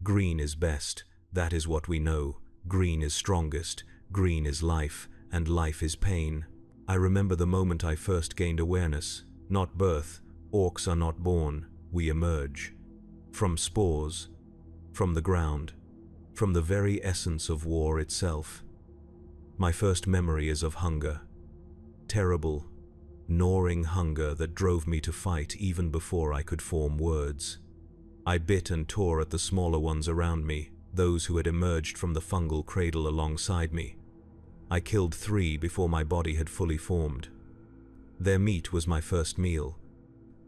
Green is best, that is what we know. Green is strongest, green is life, and life is pain. I remember the moment I first gained awareness. Not birth, orcs are not born, we emerge. From spores, from the ground, from the very essence of war itself. My first memory is of hunger. Terrible, gnawing hunger that drove me to fight even before I could form words. I bit and tore at the smaller ones around me, those who had emerged from the fungal cradle alongside me. I killed 3 before my body had fully formed. Their meat was my first meal,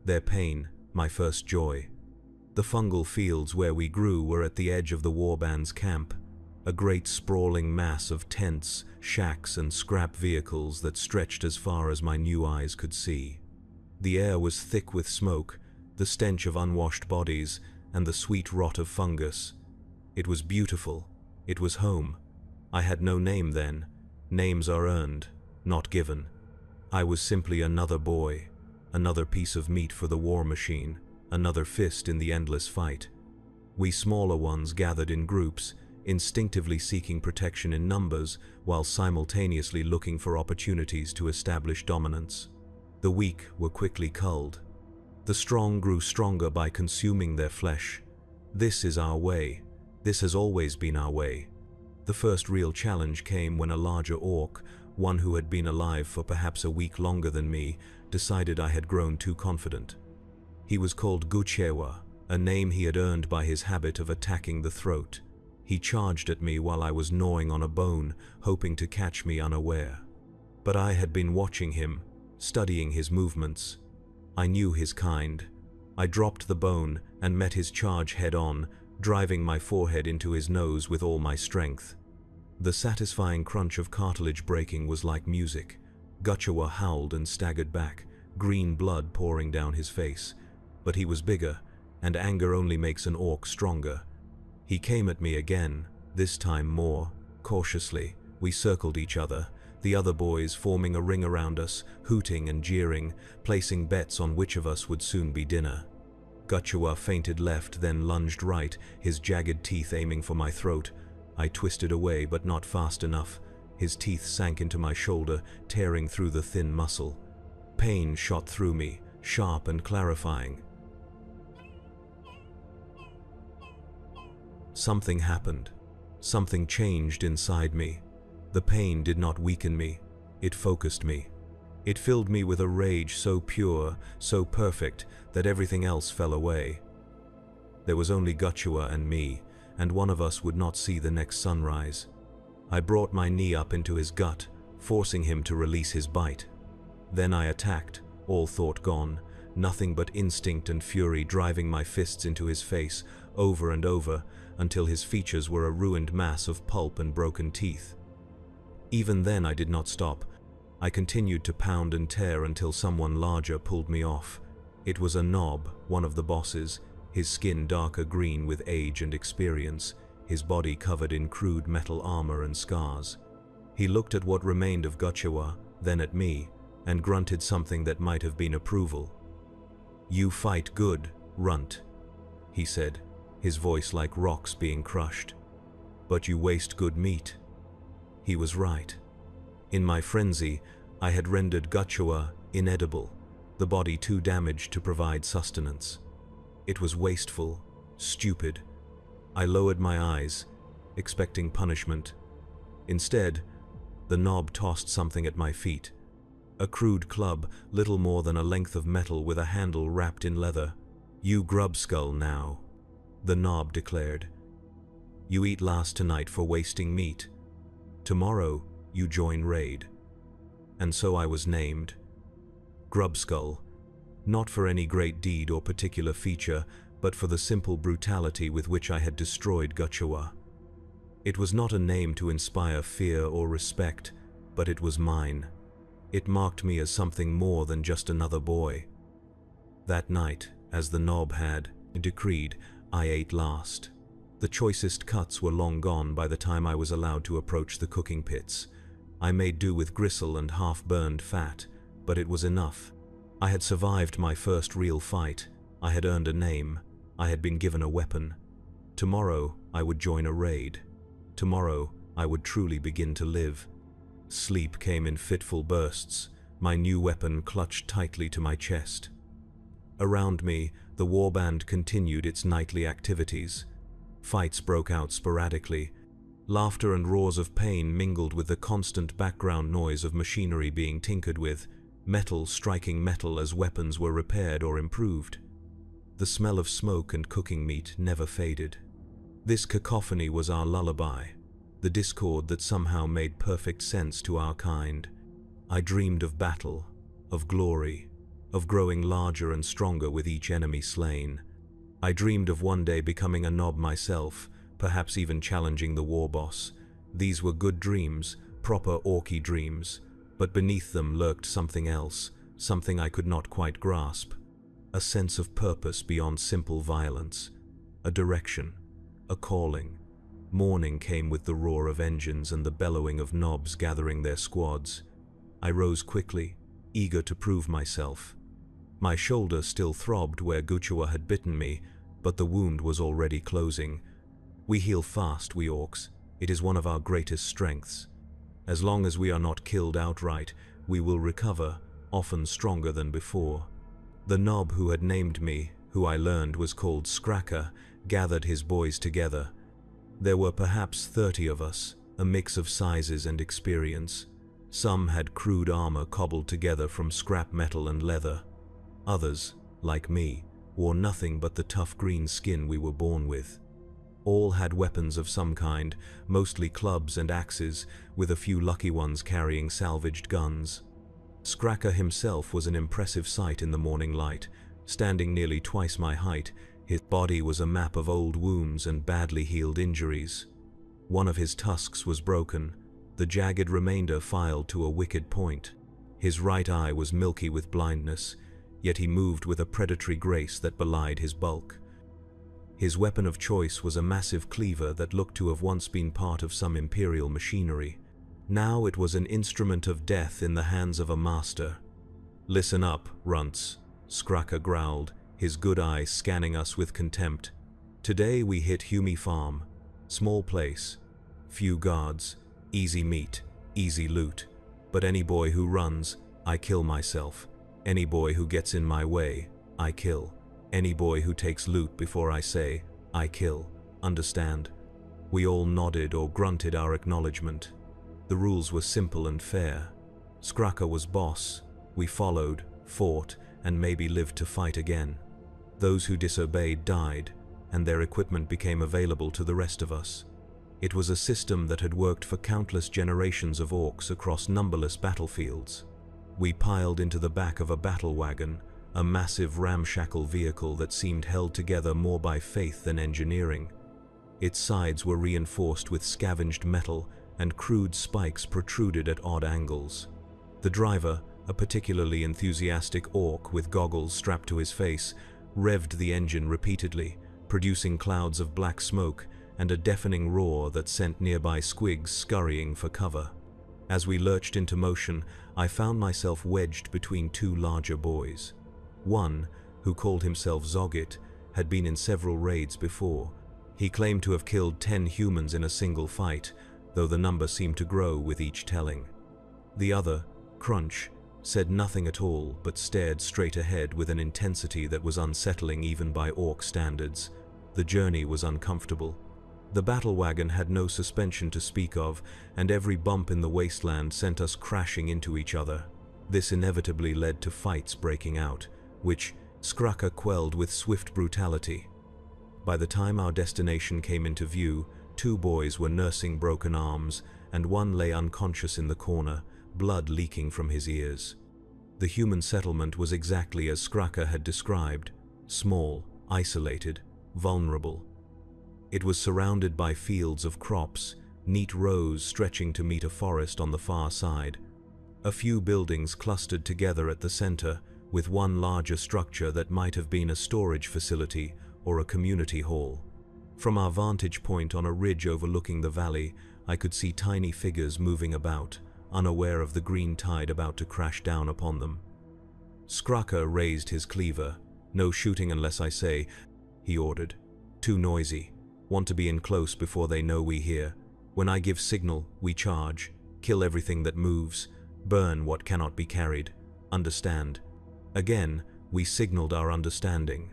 their pain my first joy. The fungal fields where we grew were at the edge of the warband's camp, a great sprawling mass of tents, shacks, and scrap vehicles that stretched as far as my new eyes could see. The air was thick with smoke, the stench of unwashed bodies, and the sweet rot of fungus. It was beautiful. It was home. I had no name then. Names are earned, not given. I was simply another boy, another piece of meat for the war machine, another fist in the endless fight. We smaller ones gathered in groups, instinctively seeking protection in numbers while simultaneously looking for opportunities to establish dominance. The weak were quickly culled. The strong grew stronger by consuming their flesh. This is our way. This has always been our way. The first real challenge came when a larger orc, one who had been alive for perhaps a week longer than me, decided I had grown too confident. He was called Guchewa, a name he had earned by his habit of attacking the throat. He charged at me while I was gnawing on a bone, hoping to catch me unaware. But I had been watching him, studying his movements. I knew his kind. I dropped the bone and met his charge head-on, driving my forehead into his nose with all my strength. The satisfying crunch of cartilage breaking was like music. Guchewa howled and staggered back, green blood pouring down his face. But he was bigger, and anger only makes an orc stronger. He came at me again, this time more cautiously. We circled each other, the other boys forming a ring around us, hooting and jeering, placing bets on which of us would soon be dinner. Guchewa feinted left, then lunged right, his jagged teeth aiming for my throat. I twisted away, but not fast enough. His teeth sank into my shoulder, tearing through the thin muscle. Pain shot through me, sharp and clarifying. Something happened. Something changed inside me. The pain did not weaken me. It focused me. It filled me with a rage so pure, so perfect, that everything else fell away. There was only Guchewa and me, and one of us would not see the next sunrise. I brought my knee up into his gut, forcing him to release his bite. Then I attacked, all thought gone, nothing but instinct and fury driving my fists into his face, over and over, until his features were a ruined mass of pulp and broken teeth. Even then I did not stop. I continued to pound and tear until someone larger pulled me off. It was a Nob, one of the bosses, his skin darker green with age and experience, his body covered in crude metal armor and scars. He looked at what remained of Guchewa, then at me, and grunted something that might have been approval. "You fight good, runt," he said, his voice like rocks being crushed. "But you waste good meat." He was right. In my frenzy, I had rendered Guchewa inedible, the body too damaged to provide sustenance. It was wasteful, stupid. I lowered my eyes, expecting punishment. Instead, the Nob tossed something at my feet. A crude club, little more than a length of metal with a handle wrapped in leather. "You grubskull now," the Nob declared. "You eat last tonight for wasting meat. Tomorrow, you join raid." And so I was named. Grubskull, not for any great deed or particular feature, but for the simple brutality with which I had destroyed Guchewa. It was not a name to inspire fear or respect, but it was mine. It marked me as something more than just another boy. That night, as the Nob had decreed, I ate last. The choicest cuts were long gone by the time I was allowed to approach the cooking pits. I made do with gristle and half-burned fat, but it was enough. I had survived my first real fight. I had earned a name. I had been given a weapon. Tomorrow, I would join a raid. Tomorrow, I would truly begin to live. Sleep came in fitful bursts, my new weapon clutched tightly to my chest. Around me, the warband continued its nightly activities. Fights broke out sporadically. Laughter and roars of pain mingled with the constant background noise of machinery being tinkered with, metal striking metal as weapons were repaired or improved. The smell of smoke and cooking meat never faded. This cacophony was our lullaby, the discord that somehow made perfect sense to our kind. I dreamed of battle, of glory, of growing larger and stronger with each enemy slain. I dreamed of one day becoming a Nob myself, perhaps even challenging the war boss. These were good dreams, proper Orky dreams, but beneath them lurked something else, something I could not quite grasp. A sense of purpose beyond simple violence, a direction, a calling. Morning came with the roar of engines and the bellowing of Nobs gathering their squads. I rose quickly, eager to prove myself. My shoulder still throbbed where Guchua had bitten me, but the wound was already closing. We heal fast, we orcs. It is one of our greatest strengths. As long as we are not killed outright, we will recover, often stronger than before. The Nob who had named me, who I learned was called Skraka, gathered his boys together. There were perhaps 30 of us, a mix of sizes and experience. Some had crude armor cobbled together from scrap metal and leather. Others, like me, wore nothing but the tough green skin we were born with. All had weapons of some kind, mostly clubs and axes, with a few lucky ones carrying salvaged guns. Skraka himself was an impressive sight in the morning light. Standing nearly twice my height, his body was a map of old wounds and badly healed injuries. One of his tusks was broken, the jagged remainder filed to a wicked point. His right eye was milky with blindness, yet he moved with a predatory grace that belied his bulk. His weapon of choice was a massive cleaver that looked to have once been part of some imperial machinery. Now it was an instrument of death in the hands of a master. "Listen up, runts," Skraka growled, his good eye scanning us with contempt. "Today we hit Humi Farm. Small place, few guards, easy meat, easy loot. But any boy who runs, I kill myself. Any boy who gets in my way, I kill. Any boy who takes loot before I say, I kill. Understand?" We all nodded or grunted our acknowledgement. The rules were simple and fair. Skraka was boss. We followed, fought, and maybe lived to fight again. Those who disobeyed died, and their equipment became available to the rest of us. It was a system that had worked for countless generations of orcs across numberless battlefields. We piled into the back of a battle wagon, a massive ramshackle vehicle that seemed held together more by faith than engineering. Its sides were reinforced with scavenged metal, and crude spikes protruded at odd angles. The driver, a particularly enthusiastic orc with goggles strapped to his face, revved the engine repeatedly, producing clouds of black smoke and a deafening roar that sent nearby squigs scurrying for cover. As we lurched into motion, I found myself wedged between two larger boys. One, who called himself Zogit, had been in several raids before. He claimed to have killed 10 humans in a single fight, though the number seemed to grow with each telling. The other, Crunch, said nothing at all but stared straight ahead with an intensity that was unsettling even by orc standards. The journey was uncomfortable. The battle wagon had no suspension to speak of, and every bump in the wasteland sent us crashing into each other. This inevitably led to fights breaking out, which Skraka quelled with swift brutality. By the time our destination came into view, 2 boys were nursing broken arms, and one lay unconscious in the corner, blood leaking from his ears. The human settlement was exactly as Skraka had described: small, isolated, vulnerable. It was surrounded by fields of crops, neat rows stretching to meet a forest on the far side. A few buildings clustered together at the center, with one larger structure that might have been a storage facility or a community hall. From our vantage point on a ridge overlooking the valley, I could see tiny figures moving about, unaware of the green tide about to crash down upon them. Skraka raised his cleaver. "No shooting unless I say," he ordered. "Too noisy." want to be in close before they know we here. When I give signal, we charge, kill everything that moves, burn what cannot be carried. Understand? Again, we signaled our understanding.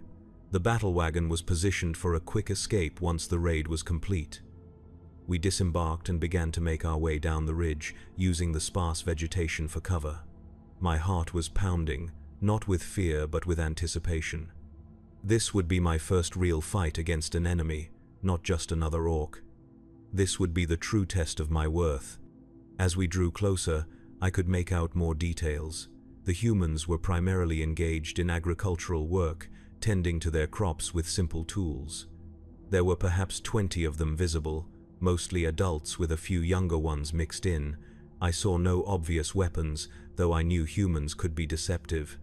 The battle wagon was positioned for a quick escape once the raid was complete. We disembarked and began to make our way down the ridge, using the sparse vegetation for cover. My heart was pounding, not with fear but with anticipation. This would be my first real fight against an enemy, not just another orc. This would be the true test of my worth. As we drew closer, I could make out more details. The humans were primarily engaged in agricultural work, tending to their crops with simple tools. There were perhaps 20 of them visible, mostly adults with a few younger ones mixed in. I saw no obvious weapons, though I knew humans could be deceptive.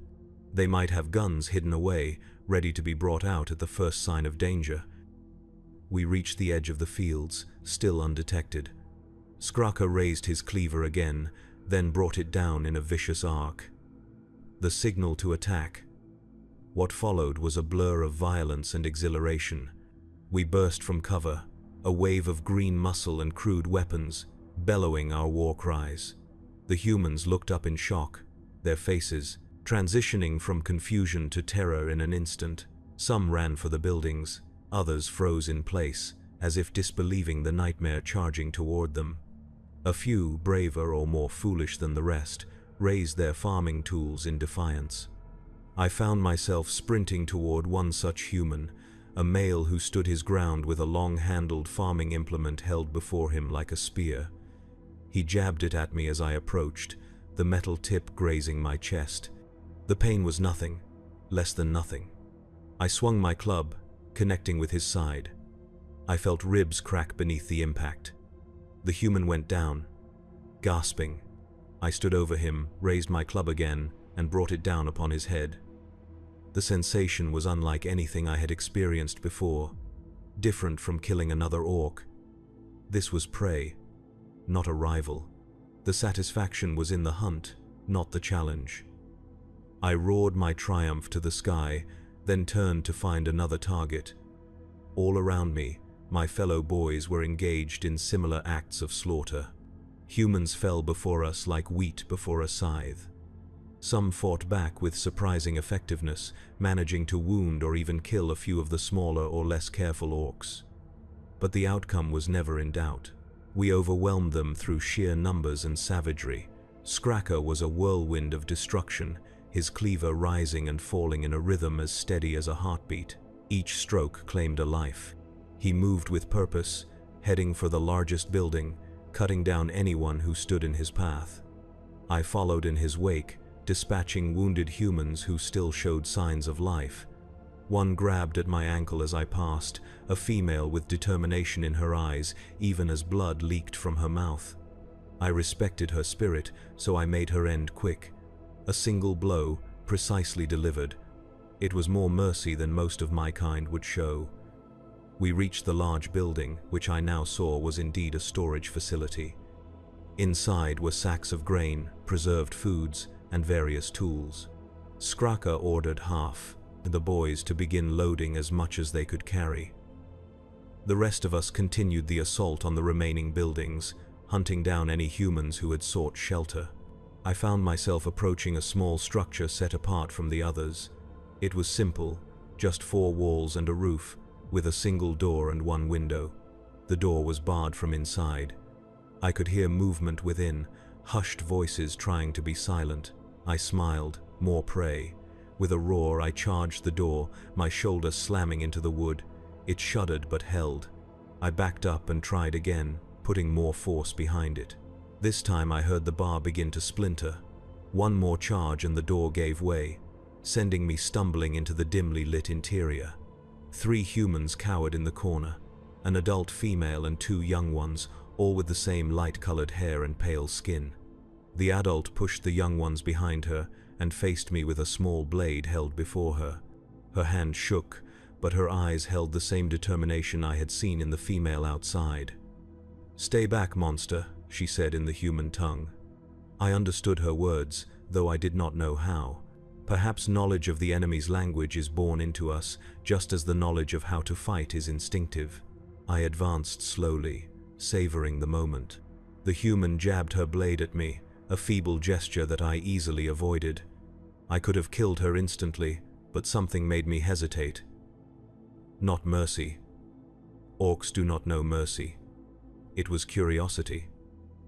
They might have guns hidden away, ready to be brought out at the first sign of danger. We reached the edge of the fields, still undetected. Skraka raised his cleaver again, then brought it down in a vicious arc. The signal to attack. What followed was a blur of violence and exhilaration. We burst from cover, a wave of green muscle and crude weapons, bellowing our war cries. The humans looked up in shock, their faces transitioning from confusion to terror in an instant. Some ran for the buildings, others froze in place, as if disbelieving the nightmare charging toward them. A few, braver or more foolish than the rest, raised their farming tools in defiance. I found myself sprinting toward one such human, a male who stood his ground with a long-handled farming implement held before him like a spear. He jabbed it at me as I approached, the metal tip grazing my chest. The pain was nothing, less than nothing. I swung my club, connecting with his side. I felt ribs crack beneath the impact. The human went down. Gasping, I stood over him, raised my club again, and brought it down upon his head. The sensation was unlike anything I had experienced before, different from killing another orc. This was prey, not a rival. The satisfaction was in the hunt, not the challenge. I roared my triumph to the sky, then turned to find another target. All around me, my fellow boys were engaged in similar acts of slaughter. Humans fell before us like wheat before a scythe. Some fought back with surprising effectiveness, managing to wound or even kill a few of the smaller or less careful orcs. But the outcome was never in doubt. We overwhelmed them through sheer numbers and savagery. Skraka was a whirlwind of destruction, his cleaver rising and falling in a rhythm as steady as a heartbeat. Each stroke claimed a life. He moved with purpose, heading for the largest building, cutting down anyone who stood in his path. I followed in his wake, dispatching wounded humans who still showed signs of life. One grabbed at my ankle as I passed, a female with determination in her eyes, even as blood leaked from her mouth. I respected her spirit, so I made her end quick. A single blow, precisely delivered. It was more mercy than most of my kind would show. We reached the large building, which I now saw was indeed a storage facility. Inside were sacks of grain, preserved foods, and various tools. Skraka ordered half, the boys to begin loading as much as they could carry. The rest of us continued the assault on the remaining buildings, hunting down any humans who had sought shelter. I found myself approaching a small structure set apart from the others. It was simple, just 4 walls and a roof, with a single door and 1 window. The door was barred from inside. I could hear movement within, hushed voices trying to be silent. I smiled, more prey. With a roar, I charged the door, my shoulder slamming into the wood. It shuddered but held. I backed up and tried again, putting more force behind it. This time I heard the bar begin to splinter. One more charge and the door gave way, sending me stumbling into the dimly lit interior. 3 humans cowered in the corner, an adult female and 2 young ones, all with the same light-colored hair and pale skin. The adult pushed the young ones behind her and faced me with a small blade held before her. Her hand shook, but her eyes held the same determination I had seen in the female outside. "Stay back, monster," she said in the human tongue. I understood her words, though I did not know how. Perhaps knowledge of the enemy's language is born into us, just as the knowledge of how to fight is instinctive. I advanced slowly, savoring the moment. The human jabbed her blade at me, a feeble gesture that I easily avoided. I could have killed her instantly, but something made me hesitate. Not mercy. Orcs do not know mercy. It was curiosity.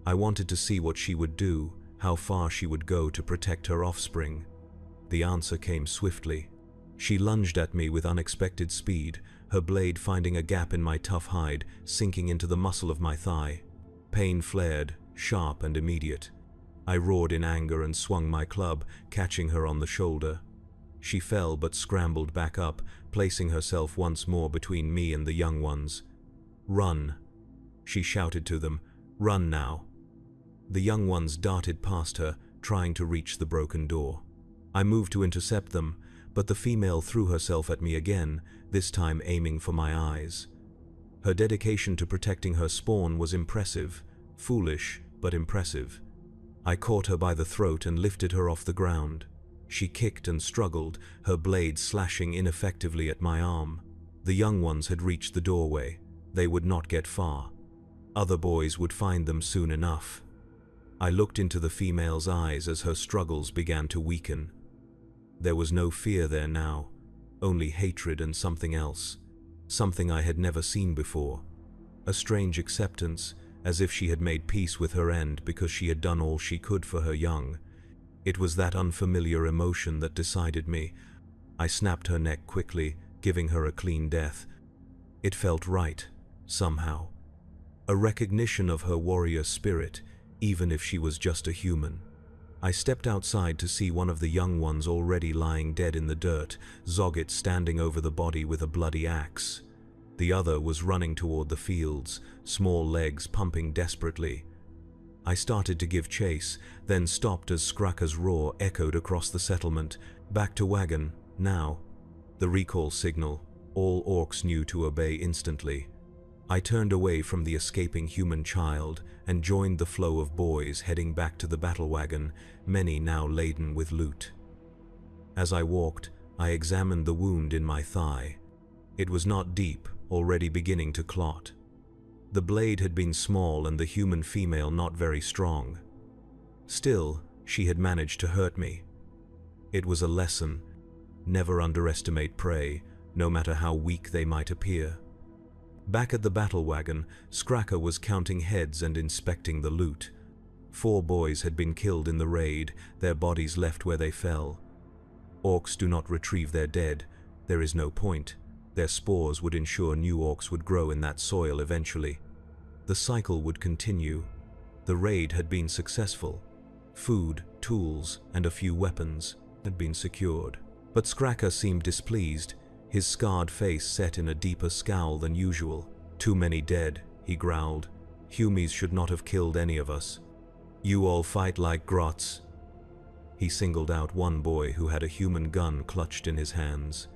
I wanted to see what she would do, how far she would go to protect her offspring. The answer came swiftly. She lunged at me with unexpected speed, her blade finding a gap in my tough hide, sinking into the muscle of my thigh. Pain flared, sharp and immediate. I roared in anger and swung my club, catching her on the shoulder. She fell but scrambled back up, placing herself once more between me and the young ones. "Run!" she shouted to them. "Run now!" The young ones darted past her, trying to reach the broken door. I moved to intercept them, but the female threw herself at me again, this time aiming for my eyes. Her dedication to protecting her spawn was impressive, foolish but impressive. I caught her by the throat and lifted her off the ground. She kicked and struggled, her blade slashing ineffectively at my arm. The young ones had reached the doorway. They would not get far. Other boys would find them soon enough. I looked into the female's eyes as her struggles began to weaken. There was no fear there now, only hatred and something else, something I had never seen before. A strange acceptance, as if she had made peace with her end because she had done all she could for her young. It was that unfamiliar emotion that decided me. I snapped her neck quickly, giving her a clean death. It felt right, somehow. A recognition of her warrior spirit, even if she was just a human. I stepped outside to see one of the young ones already lying dead in the dirt, Zoggit standing over the body with a bloody axe. The other was running toward the fields, small legs pumping desperately. I started to give chase, then stopped as Skraka's roar echoed across the settlement. "Back to wagon, now." The recall signal. All orcs knew to obey instantly. I turned away from the escaping human child and joined the flow of boys heading back to the battle wagon, many now laden with loot. As I walked, I examined the wound in my thigh. It was not deep, already beginning to clot. The blade had been small and the human female not very strong. Still, she had managed to hurt me. It was a lesson. Never underestimate prey, no matter how weak they might appear. Back at the battle wagon, Skraka was counting heads and inspecting the loot. 4 boys had been killed in the raid, their bodies left where they fell. Orcs do not retrieve their dead. There is no point. Their spores would ensure new orcs would grow in that soil eventually. The cycle would continue. The raid had been successful. Food, tools, and a few weapons had been secured. But Skraka seemed displeased, his scarred face set in a deeper scowl than usual. "Too many dead," he growled. "Humies should not have killed any of us. You all fight like grots." He singled out one boy who had a human gun clutched in his hands.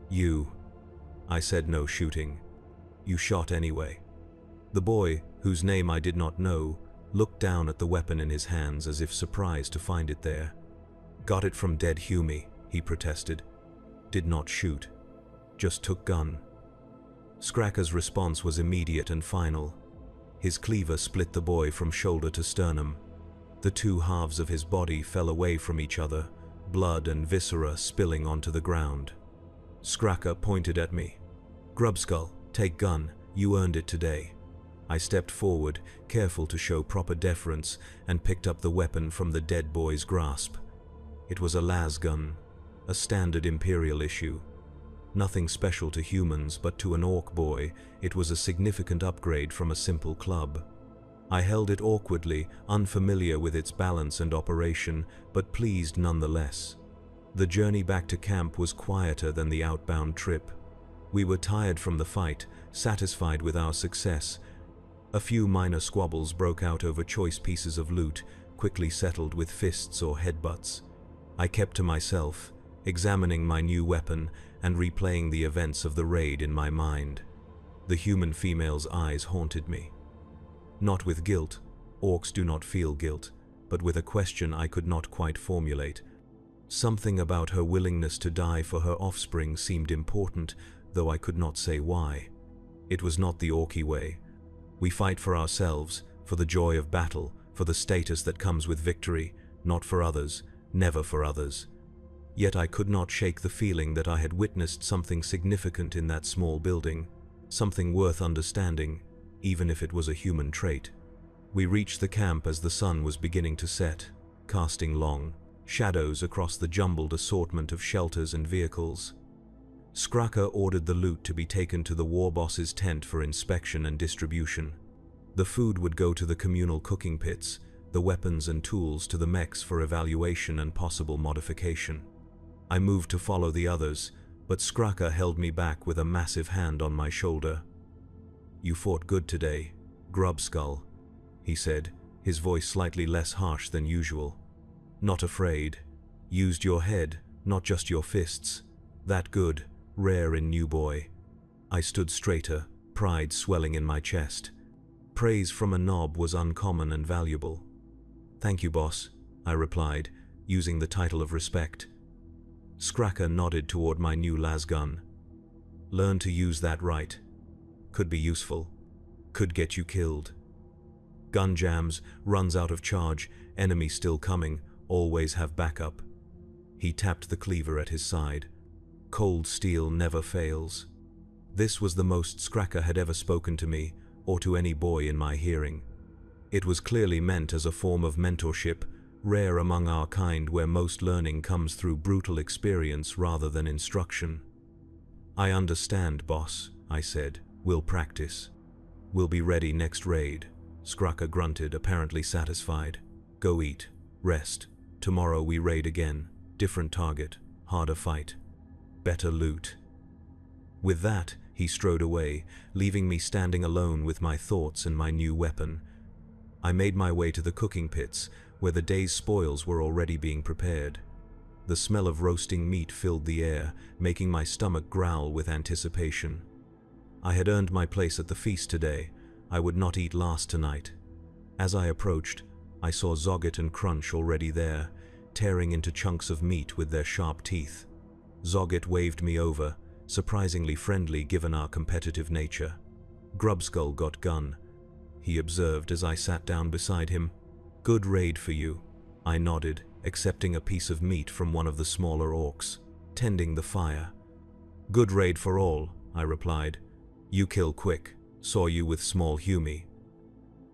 "You." I said no shooting. "You shot anyway." The boy, whose name I did not know, looked down at the weapon in his hands as if surprised to find it there. "Got it from dead Humie," he protested. "Did not shoot. Just took gun." Skraka's response was immediate and final. His cleaver split the boy from shoulder to sternum. The 2 halves of his body fell away from each other, blood and viscera spilling onto the ground. Skraka pointed at me. "Grubskull, take gun. You earned it today." I stepped forward, careful to show proper deference, and picked up the weapon from the dead boy's grasp. It was a lasgun, a standard Imperial issue. Nothing special to humans, but to an orc boy, it was a significant upgrade from a simple club. I held it awkwardly, unfamiliar with its balance and operation, but pleased nonetheless. The journey back to camp was quieter than the outbound trip. We were tired from the fight, satisfied with our success. A few minor squabbles broke out over choice pieces of loot, quickly settled with fists or headbutts. I kept to myself, examining my new weapon and replaying the events of the raid in my mind. The human female's eyes haunted me. Not with guilt, orcs do not feel guilt, but with a question I could not quite formulate. Something about her willingness to die for her offspring seemed important, though I could not say why. It was not the Orky way. We fight for ourselves, for the joy of battle, for the status that comes with victory, not for others, never for others. Yet I could not shake the feeling that I had witnessed something significant in that small building, something worth understanding, even if it was a human trait. We reached the camp as the sun was beginning to set, casting long shadows across the jumbled assortment of shelters and vehicles. Skraka ordered the loot to be taken to the war boss's tent for inspection and distribution. The food would go to the communal cooking pits, the weapons and tools to the mechs for evaluation and possible modification. I moved to follow the others, but Skraka held me back with a massive hand on my shoulder. "You fought good today, Grubskull," he said, his voice slightly less harsh than usual. "Not afraid. Used your head, not just your fists. That good, rare in new boy." I stood straighter, pride swelling in my chest. Praise from a nob was uncommon and valuable. "Thank you, boss," I replied, using the title of respect. Skraka nodded toward my new lasgun. "Learn to use that right. Could be useful. Could get you killed. Gun jams, runs out of charge, enemy still coming, always have backup." He tapped the cleaver at his side. "Cold steel never fails." This was the most Skraka had ever spoken to me, or to any boy in my hearing. It was clearly meant as a form of mentorship, rare among our kind where most learning comes through brutal experience rather than instruction. "I understand, boss," I said. "We'll practice. We'll be ready next raid." Skraka grunted, apparently satisfied. "Go eat. Rest. Tomorrow we raid again. Different target. Harder fight. Better loot." With that, he strode away, leaving me standing alone with my thoughts and my new weapon. I made my way to the cooking pits, where the day's spoils were already being prepared. The smell of roasting meat filled the air, making my stomach growl with anticipation. I had earned my place at the feast today. I would not eat last tonight. As I approached, I saw Zoggett and Crunch already there, tearing into chunks of meat with their sharp teeth. Zoggett waved me over, surprisingly friendly given our competitive nature. "Grubskull got gun," he observed as I sat down beside him. "Good raid for you." I nodded, accepting a piece of meat from one of the smaller orcs, tending the fire. "Good raid for all," I replied. "You kill quick. Saw you with small Humie."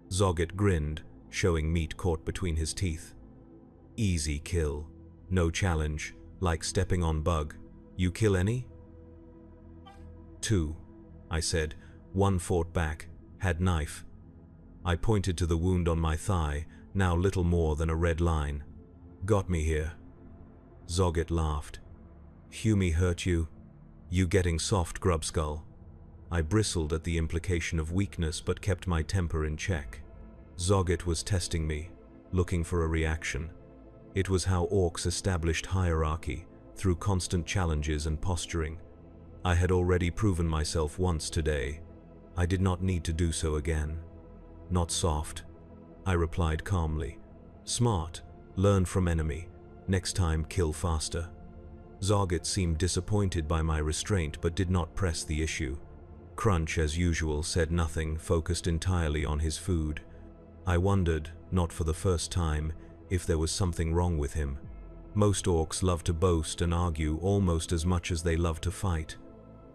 Zoggett grinned, showing meat caught between his teeth. "Easy kill. No challenge, like stepping on bug. You kill any?" "2," I said. "One fought back, had knife." I pointed to the wound on my thigh, now little more than a red line. "Got me here." Zoggett laughed. "Humie hurt you? You getting soft, Grubskull." I bristled at the implication of weakness but kept my temper in check. Zoggett was testing me, looking for a reaction. It was how orcs established hierarchy, through constant challenges and posturing. I had already proven myself once today. I did not need to do so again. "Not soft," I replied calmly. "Smart. Learn from enemy. Next time kill faster." Zoggett seemed disappointed by my restraint but did not press the issue. Crunch, as usual, said nothing, focused entirely on his food. I wondered, not for the first time, if there was something wrong with him. Most orcs love to boast and argue almost as much as they love to fight.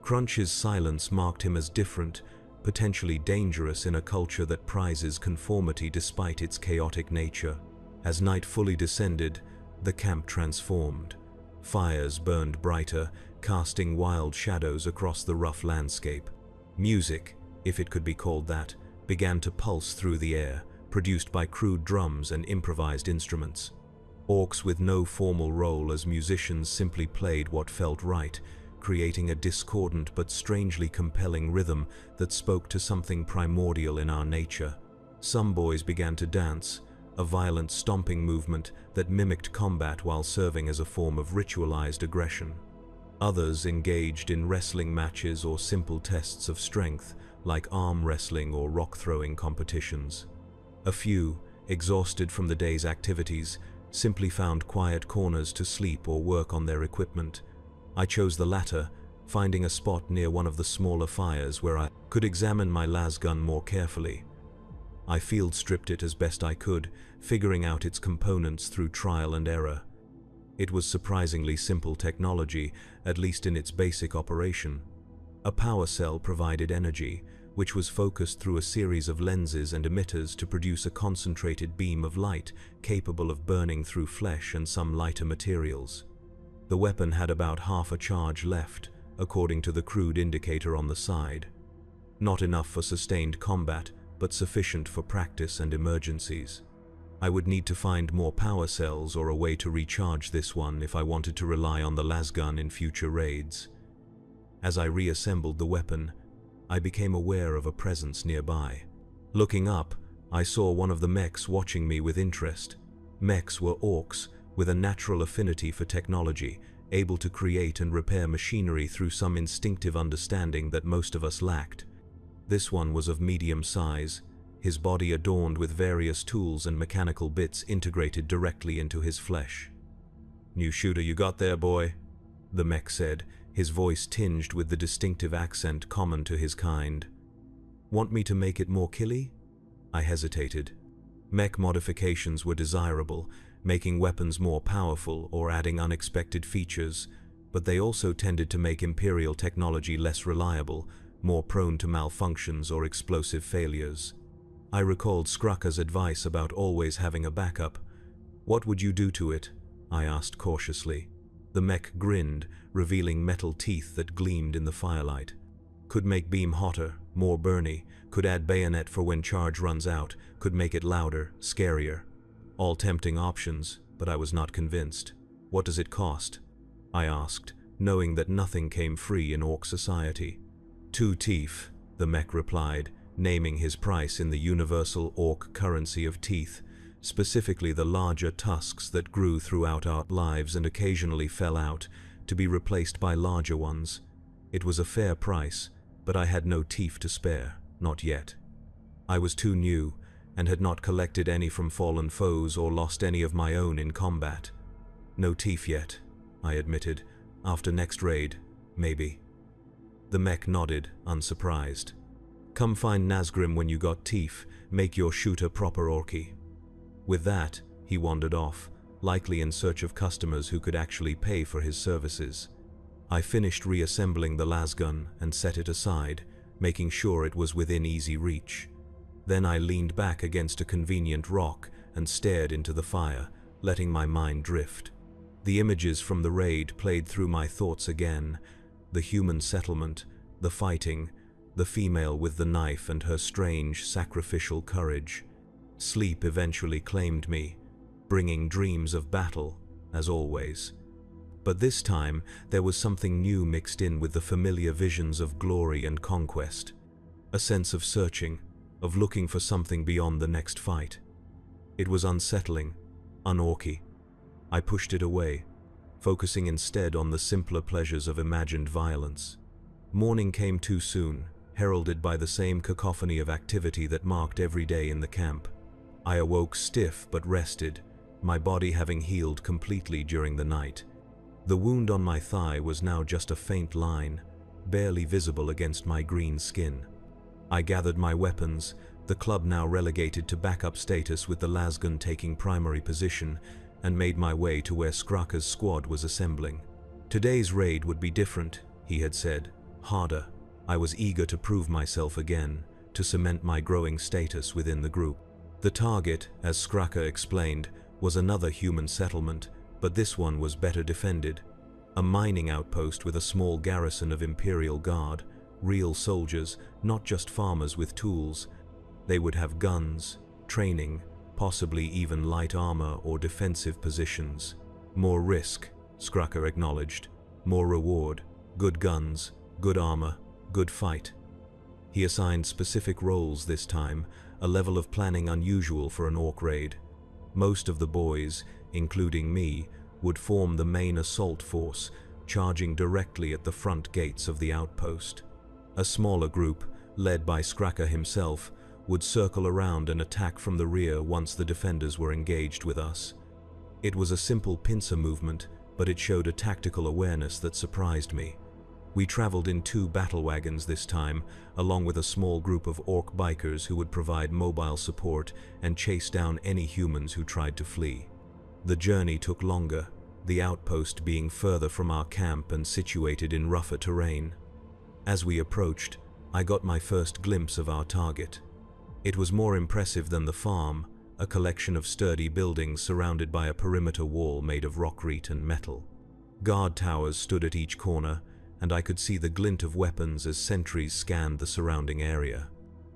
Crunch's silence marked him as different, potentially dangerous in a culture that prizes conformity despite its chaotic nature. As night fully descended, the camp transformed. Fires burned brighter, casting wild shadows across the rough landscape. Music, if it could be called that, began to pulse through the air, produced by crude drums and improvised instruments. Orcs with no formal role as musicians simply played what felt right, creating a discordant but strangely compelling rhythm that spoke to something primordial in our nature. Some boys began to dance, a violent stomping movement that mimicked combat while serving as a form of ritualized aggression. Others engaged in wrestling matches or simple tests of strength, like arm wrestling or rock-throwing competitions. A few, exhausted from the day's activities, simply found quiet corners to sleep or work on their equipment. I chose the latter, finding a spot near one of the smaller fires where I could examine my lasgun more carefully. I field stripped it as best I could, figuring out its components through trial and error. It was surprisingly simple technology, at least in its basic operation. A power cell provided energy, which was focused through a series of lenses and emitters to produce a concentrated beam of light capable of burning through flesh and some lighter materials. The weapon had about half a charge left, according to the crude indicator on the side. Not enough for sustained combat, but sufficient for practice and emergencies. I would need to find more power cells or a way to recharge this one if I wanted to rely on the lasgun in future raids. As I reassembled the weapon, I became aware of a presence nearby. Looking up, I saw one of the mechs watching me with interest. Mechs were orcs with a natural affinity for technology, able to create and repair machinery through some instinctive understanding that most of us lacked. This one was of medium size, his body adorned with various tools and mechanical bits integrated directly into his flesh. "New shooter you got there, boy?" the mech said, his voice tinged with the distinctive accent common to his kind. "Want me to make it more killy?" I hesitated. Mech modifications were desirable, making weapons more powerful or adding unexpected features, but they also tended to make Imperial technology less reliable, more prone to malfunctions or explosive failures. I recalled Skruka's advice about always having a backup. "What would you do to it?" I asked cautiously. The mech grinned, revealing metal teeth that gleamed in the firelight. "Could make beam hotter, more burny, could add bayonet for when charge runs out, could make it louder, scarier." All tempting options, but I was not convinced. "What does it cost?" I asked, knowing that nothing came free in Orc society. 2 teeth, the mech replied, naming his price in the universal Orc currency of teeth, specifically the larger tusks that grew throughout our lives and occasionally fell out, to be replaced by larger ones. It was a fair price, but I had no teeth to spare, not yet. I was too new, and had not collected any from fallen foes or lost any of my own in combat. "No teeth yet," I admitted. "After next raid, maybe." The mech nodded, unsurprised. "Come find Nazgrim when you got teeth, make your shooter proper orky." With that, he wandered off, likely in search of customers who could actually pay for his services. I finished reassembling the lasgun and set it aside, making sure it was within easy reach. Then I leaned back against a convenient rock and stared into the fire, letting my mind drift. The images from the raid played through my thoughts again. The human settlement, the fighting, the female with the knife and her strange, sacrificial courage. Sleep eventually claimed me, bringing dreams of battle, as always. But this time, there was something new mixed in with the familiar visions of glory and conquest. A sense of searching, of looking for something beyond the next fight. It was unsettling, un-orky. I pushed it away, focusing instead on the simpler pleasures of imagined violence. Morning came too soon, heralded by the same cacophony of activity that marked every day in the camp. I awoke stiff but rested, my body having healed completely during the night. The wound on my thigh was now just a faint line, barely visible against my green skin. I gathered my weapons, the club now relegated to backup status with the lasgun taking primary position, and made my way to where Skruka's squad was assembling. Today's raid would be different, he had said, harder. I was eager to prove myself again, to cement my growing status within the group. The target, as Skruka explained, was another human settlement, but this one was better defended. A mining outpost with a small garrison of Imperial Guard, real soldiers, not just farmers with tools. They would have guns, training, possibly even light armor or defensive positions. More risk, Skruka acknowledged. More reward, good guns, good armor, good fight. He assigned specific roles this time, a level of planning unusual for an orc raid. Most of the boys, including me, would form the main assault force, charging directly at the front gates of the outpost. A smaller group, led by Skruka himself, would circle around and attack from the rear once the defenders were engaged with us. It was a simple pincer movement, but it showed a tactical awareness that surprised me. We traveled in 2 battle wagons this time, along with a small group of orc bikers who would provide mobile support and chase down any humans who tried to flee. The journey took longer, the outpost being further from our camp and situated in rougher terrain. As we approached, I got my first glimpse of our target. It was more impressive than the farm, a collection of sturdy buildings surrounded by a perimeter wall made of rockreet and metal. Guard towers stood at each corner, and I could see the glint of weapons as sentries scanned the surrounding area.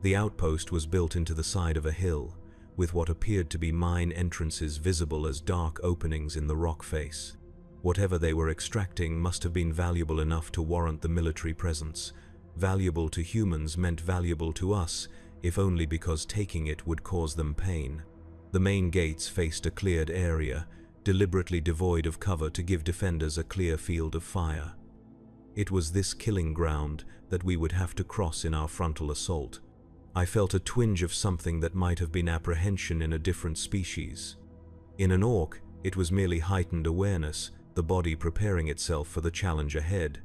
The outpost was built into the side of a hill, with what appeared to be mine entrances visible as dark openings in the rock face. Whatever they were extracting must have been valuable enough to warrant the military presence. Valuable to humans meant valuable to us, if only because taking it would cause them pain. The main gates faced a cleared area, deliberately devoid of cover to give defenders a clear field of fire. It was this killing ground that we would have to cross in our frontal assault. I felt a twinge of something that might have been apprehension in a different species. In an orc, it was merely heightened awareness, the body preparing itself for the challenge ahead.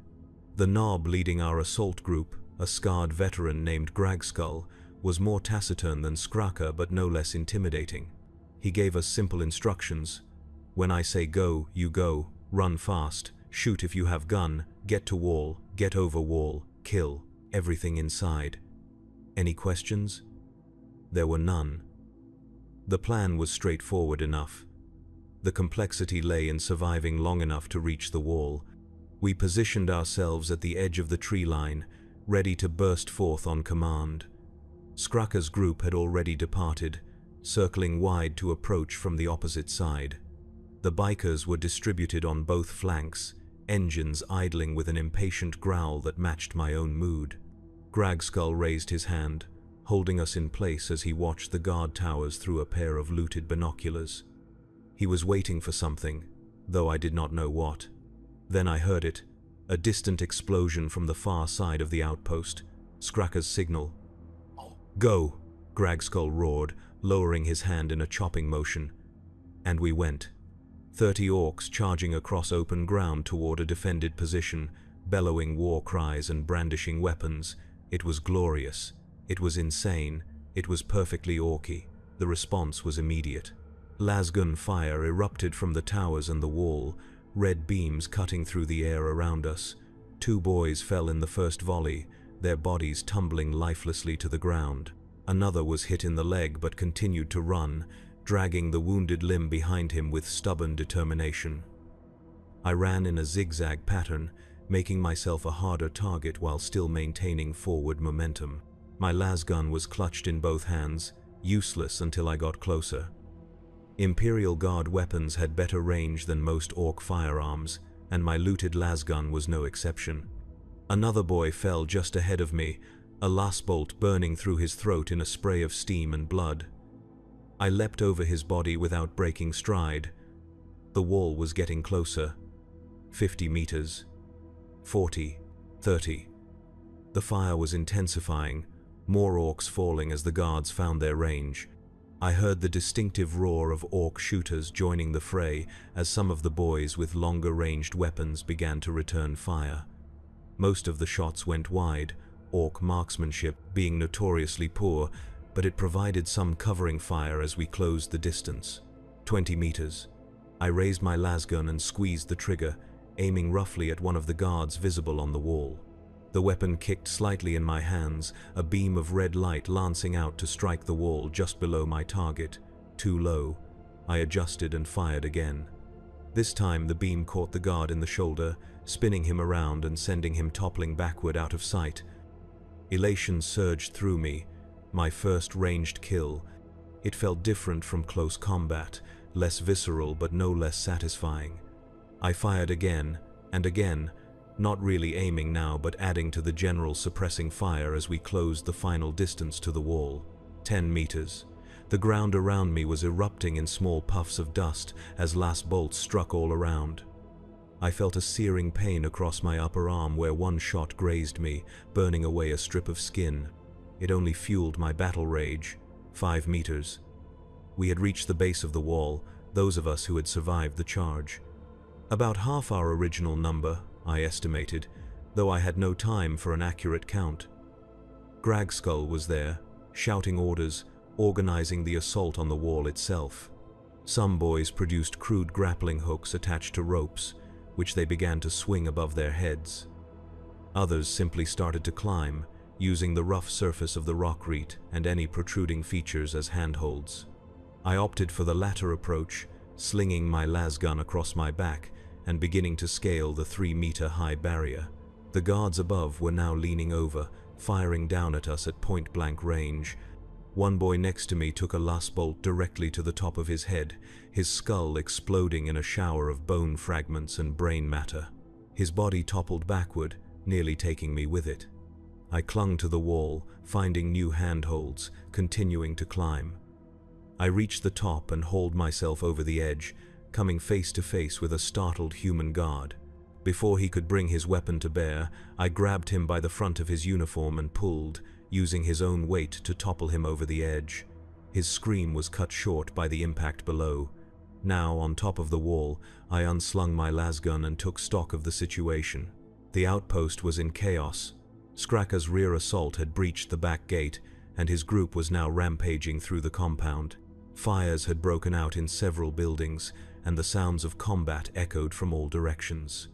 The knob leading our assault group, a scarred veteran named Gragskull, was more taciturn than Skraka but no less intimidating. He gave us simple instructions. When I say go, you go, run fast, shoot if you have gun, get to wall, get over wall, kill, everything inside. Any questions? There were none. The plan was straightforward enough. The complexity lay in surviving long enough to reach the wall. We positioned ourselves at the edge of the tree line, ready to burst forth on command. Skraka's group had already departed, circling wide to approach from the opposite side. The bikers were distributed on both flanks, engines idling with an impatient growl that matched my own mood. Gragskull raised his hand, holding us in place as he watched the guard towers through a pair of looted binoculars. He was waiting for something, though I did not know what. Then I heard it, a distant explosion from the far side of the outpost, Skraka's signal. "Go!" Gragskull roared, lowering his hand in a chopping motion. And we went. 30 orcs charging across open ground toward a defended position, bellowing war cries and brandishing weapons. It was glorious. It was insane. It was perfectly orky. The response was immediate. Lasgun fire erupted from the towers and the wall, red beams cutting through the air around us. 2 boys fell in the first volley, their bodies tumbling lifelessly to the ground. Another was hit in the leg but continued to run, dragging the wounded limb behind him with stubborn determination. I ran in a zigzag pattern, making myself a harder target while still maintaining forward momentum. My lasgun was clutched in both hands, useless until I got closer. Imperial Guard weapons had better range than most orc firearms, and my looted lasgun was no exception. Another boy fell just ahead of me, a lashbolt burning through his throat in a spray of steam and blood. I leapt over his body without breaking stride. The wall was getting closer. 50 meters. 40. 30. The fire was intensifying, more orcs falling as the guards found their range. I heard the distinctive roar of orc shooters joining the fray as some of the boys with longer-ranged weapons began to return fire. Most of the shots went wide, orc marksmanship being notoriously poor, but it provided some covering fire as we closed the distance. 20 meters. I raised my lasgun and squeezed the trigger, aiming roughly at one of the guards visible on the wall. The weapon kicked slightly in my hands, a beam of red light lancing out to strike the wall just below my target. Too low. I adjusted and fired again. This time the beam caught the guard in the shoulder, spinning him around and sending him toppling backward out of sight. Elation surged through me. My first ranged kill. It felt different from close combat, less visceral but no less satisfying. I fired again and again, not really aiming now but adding to the general suppressing fire as we closed the final distance to the wall. 10 meters. The ground around me was erupting in small puffs of dust as last bolts struck all around. I felt a searing pain across my upper arm where one shot grazed me, burning away a strip of skin. It only fueled my battle rage. 5 meters. We had reached the base of the wall, those of us who had survived the charge. About half our original number, I estimated, though I had no time for an accurate count. Gragskull was there, shouting orders, organizing the assault on the wall itself. Some boys produced crude grappling hooks attached to ropes, which they began to swing above their heads. Others simply started to climb, using the rough surface of the rockreat and any protruding features as handholds. I opted for the latter approach, slinging my lasgun across my back and beginning to scale the 3-meter-high barrier. The guards above were now leaning over, firing down at us at point-blank range. One boy next to me took a last bolt directly to the top of his head, his skull exploding in a shower of bone fragments and brain matter. His body toppled backward, nearly taking me with it. I clung to the wall, finding new handholds, continuing to climb. I reached the top and hauled myself over the edge, coming face to face with a startled human guard. Before he could bring his weapon to bear, I grabbed him by the front of his uniform and pulled, using his own weight to topple him over the edge. His scream was cut short by the impact below. Now, on top of the wall, I unslung my lasgun and took stock of the situation. The outpost was in chaos. Skraka's rear assault had breached the back gate, and his group was now rampaging through the compound. Fires had broken out in several buildings, and the sounds of combat echoed from all directions.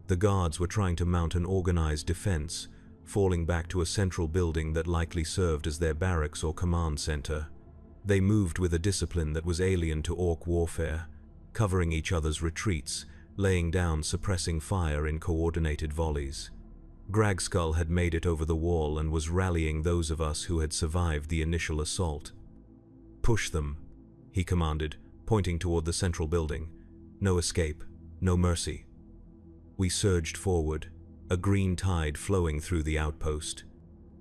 The guards were trying to mount an organized defense, falling back to a central building that likely served as their barracks or command center. They moved with a discipline that was alien to orc warfare, covering each other's retreats, laying down suppressing fire in coordinated volleys. Gragskull had made it over the wall and was rallying those of us who had survived the initial assault. "Push them," he commanded, pointing toward the central building. "No escape, no mercy." We surged forward, a green tide flowing through the outpost.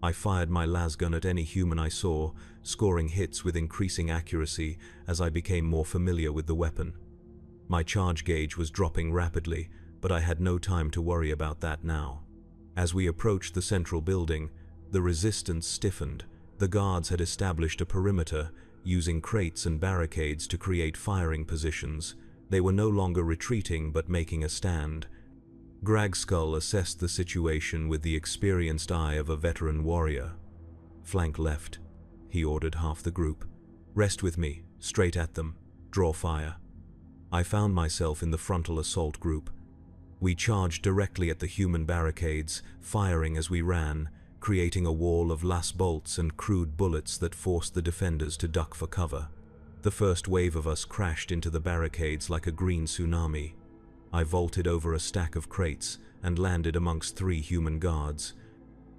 I fired my lasgun at any human I saw, scoring hits with increasing accuracy as I became more familiar with the weapon. My charge gauge was dropping rapidly, but I had no time to worry about that now. As we approached the central building, the resistance stiffened. The guards had established a perimeter, using crates and barricades to create firing positions. They were no longer retreating but making a stand. Gragskull assessed the situation with the experienced eye of a veteran warrior. "Flank left," he ordered half the group. "Rest with me, straight at them. Draw fire." I found myself in the frontal assault group. We charged directly at the human barricades, firing as we ran, creating a wall of last bolts and crude bullets that forced the defenders to duck for cover. The first wave of us crashed into the barricades like a green tsunami. I vaulted over a stack of crates and landed amongst 3 human guards.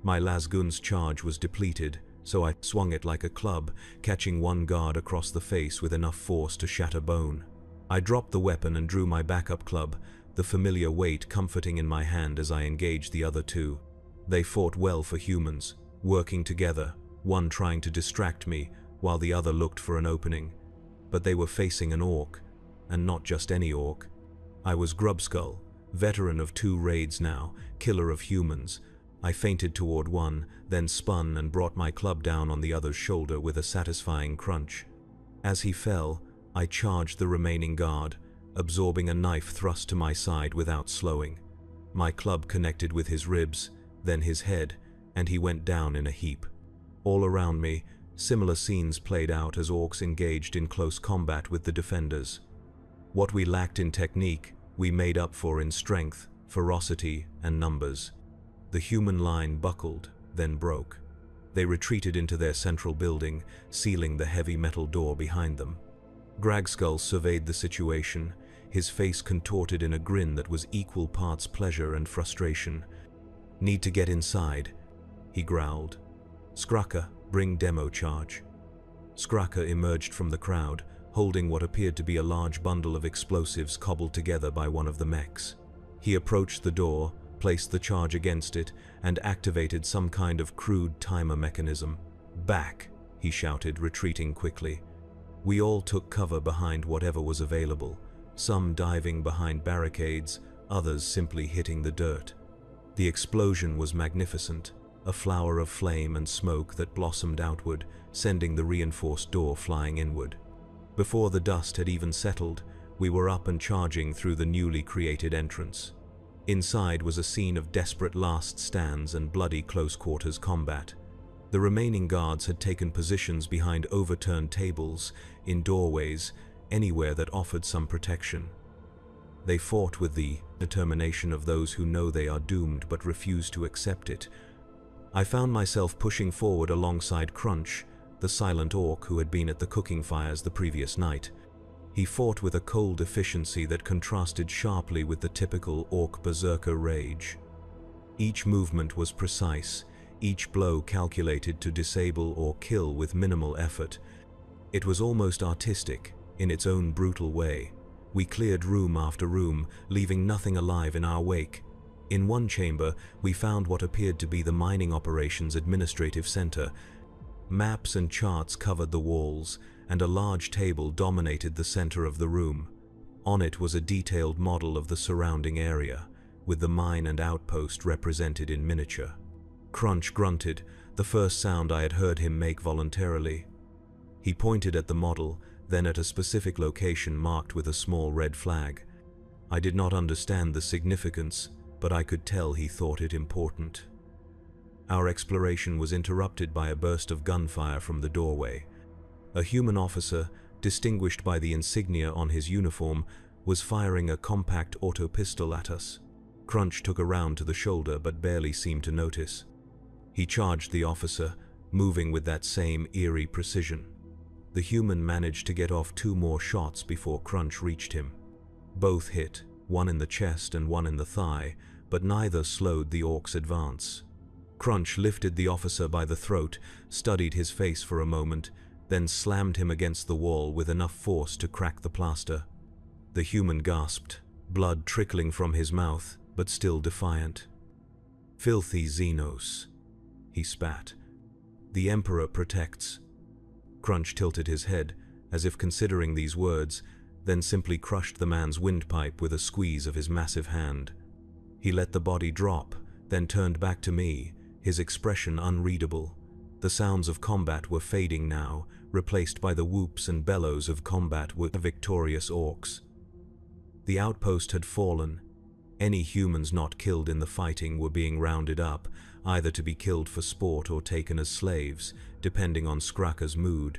My lasgun's charge was depleted, so I swung it like a club, catching one guard across the face with enough force to shatter bone. I dropped the weapon and drew my backup club, the familiar weight comforting in my hand as I engaged the other 2. They fought well for humans, working together, one trying to distract me while the other looked for an opening. But they were facing an orc, and not just any orc. I was Grubskull, veteran of 2 raids now, killer of humans. I feinted toward one, then spun and brought my club down on the other's shoulder with a satisfying crunch. As he fell, I charged the remaining guard, absorbing a knife thrust to my side without slowing. My club connected with his ribs, then his head, and he went down in a heap. All around me, similar scenes played out as orcs engaged in close combat with the defenders. What we lacked in technique, we made up for in strength, ferocity, and numbers. The human line buckled, then broke. They retreated into their central building, sealing the heavy metal door behind them. Gragskull surveyed the situation, his face contorted in a grin that was equal parts pleasure and frustration. "Need to get inside," he growled. "Skraka, bring demo charge." Skraka emerged from the crowd, holding what appeared to be a large bundle of explosives cobbled together by one of the mechs. He approached the door, placed the charge against it, and activated some kind of crude timer mechanism. "Back!" he shouted, retreating quickly. We all took cover behind whatever was available, some diving behind barricades, others simply hitting the dirt. The explosion was magnificent, a flower of flame and smoke that blossomed outward, sending the reinforced door flying inward. Before the dust had even settled, we were up and charging through the newly created entrance. Inside was a scene of desperate last stands and bloody close-quarters combat. The remaining guards had taken positions behind overturned tables, in doorways, anywhere that offered some protection. They fought with the determination of those who know they are doomed but refuse to accept it. I found myself pushing forward alongside Crunch, the silent orc who had been at the cooking fires the previous night. He fought with a cold efficiency that contrasted sharply with the typical orc berserker rage. Each movement was precise, each blow calculated to disable or kill with minimal effort. It was almost artistic, in its own brutal way. We cleared room after room, leaving nothing alive in our wake. In one chamber, we found what appeared to be the mining operations administrative center. Maps and charts covered the walls, and a large table dominated the center of the room. On it was a detailed model of the surrounding area, with the mine and outpost represented in miniature. Crunch grunted, the first sound I had heard him make voluntarily. He pointed at the model, then at a specific location marked with a small red flag. I did not understand the significance, but I could tell he thought it important. Our exploration was interrupted by a burst of gunfire from the doorway. A human officer, distinguished by the insignia on his uniform, was firing a compact auto pistol at us. Crunch took a round to the shoulder but barely seemed to notice. He charged the officer, moving with that same eerie precision. The human managed to get off 2 more shots before Crunch reached him. Both hit, one in the chest and one in the thigh, but neither slowed the orc's advance. Crunch lifted the officer by the throat, studied his face for a moment, then slammed him against the wall with enough force to crack the plaster. The human gasped, blood trickling from his mouth, but still defiant. "Filthy Xenos," he spat. "The Emperor protects." Crunch tilted his head, as if considering these words, then simply crushed the man's windpipe with a squeeze of his massive hand. He let the body drop, then turned back to me, his expression unreadable. The sounds of combat were fading now, replaced by the whoops and bellows of combat with victorious orcs. The outpost had fallen. Any humans not killed in the fighting were being rounded up, either to be killed for sport or taken as slaves, depending on Skraka's mood.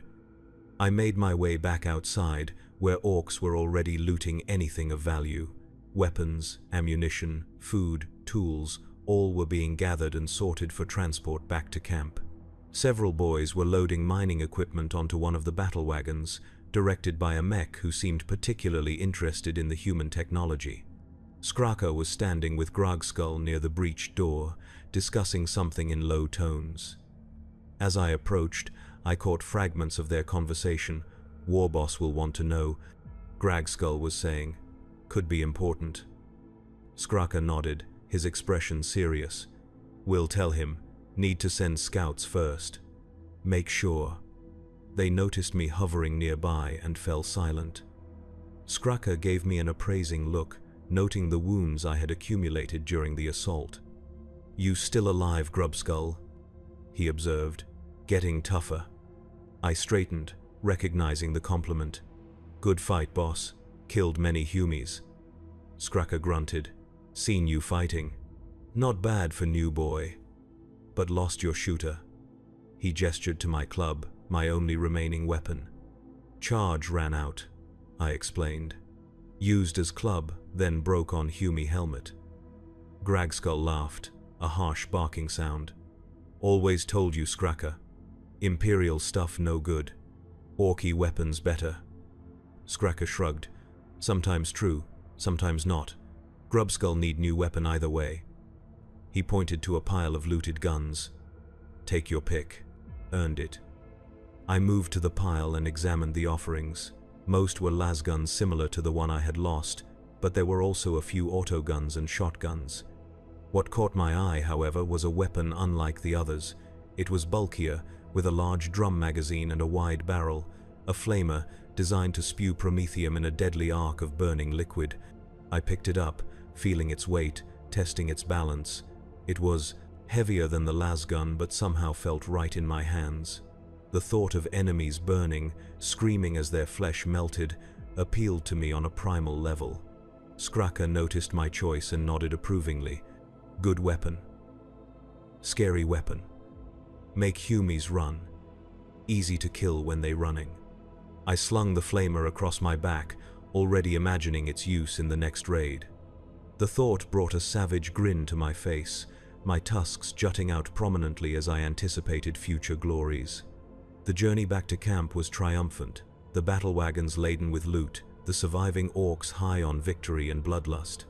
I made my way back outside, where orcs were already looting anything of value. Weapons, ammunition, food, tools, all were being gathered and sorted for transport back to camp. Several boys were loading mining equipment onto one of the battle wagons, directed by a mech who seemed particularly interested in the human technology. Skraka was standing with Gragskull near the breached door, discussing something in low tones. As I approached, I caught fragments of their conversation. "Warboss will want to know," Gragskull was saying. "Could be important." Skraka nodded, his expression serious. "We'll tell him. Need to send scouts first. Make sure." They noticed me hovering nearby and fell silent. Skraka gave me an appraising look, noting the wounds I had accumulated during the assault. "You still alive, Grubskull?" he observed, getting tougher. I straightened, recognizing the compliment. "Good fight, boss. Killed many humies." Skraka grunted. "Seen you fighting. Not bad for new boy. But lost your shooter." He gestured to my club, my only remaining weapon. "Charge ran out," I explained. "Used as club, then broke on Humie helmet." Gragskull laughed, a harsh barking sound. "Always told you, Skraka. Imperial stuff no good. Orky weapons better." Skraka shrugged. "Sometimes true, sometimes not. Grubskull need new weapon either way." He pointed to a pile of looted guns. "Take your pick. Earned it." I moved to the pile and examined the offerings. Most were lasguns similar to the one I had lost, but there were also a few autoguns and shotguns. What caught my eye, however, was a weapon unlike the others. It was bulkier, with a large drum magazine and a wide barrel, a flamer designed to spew promethium in a deadly arc of burning liquid. I picked it up, feeling its weight, testing its balance. It was heavier than the lasgun, but somehow felt right in my hands. The thought of enemies burning, screaming as their flesh melted, appealed to me on a primal level. Skraka noticed my choice and nodded approvingly. Good weapon. Scary weapon. Make Humies run. Easy to kill when they running. I slung the flamer across my back, already imagining its use in the next raid. The thought brought a savage grin to my face, my tusks jutting out prominently as I anticipated future glories. The journey back to camp was triumphant, the battle wagons laden with loot, the surviving orcs high on victory and bloodlust.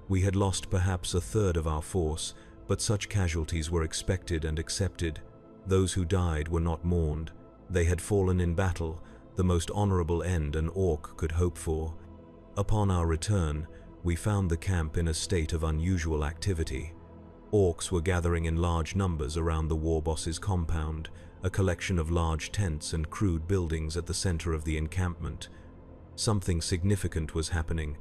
We had lost perhaps a third of our force, but such casualties were expected and accepted. Those who died were not mourned. They had fallen in battle, the most honorable end an orc could hope for. Upon our return, we found the camp in a state of unusual activity. Orcs were gathering in large numbers around the war boss's compound, a collection of large tents and crude buildings at the center of the encampment. Something significant was happening.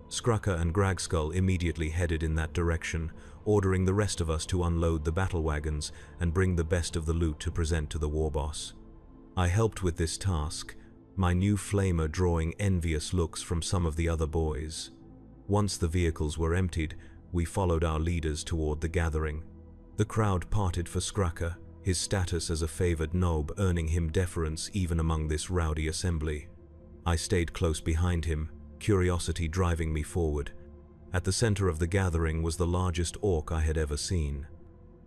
Skraka and Gragskull immediately headed in that direction, ordering the rest of us to unload the battle wagons and bring the best of the loot to present to the war boss. I helped with this task, my new flamer drawing envious looks from some of the other boys. Once the vehicles were emptied, we followed our leaders toward the gathering. The crowd parted for Skraka, his status as a favored nob earning him deference even among this rowdy assembly. I stayed close behind him, curiosity driving me forward. At the center of the gathering was the largest orc I had ever seen.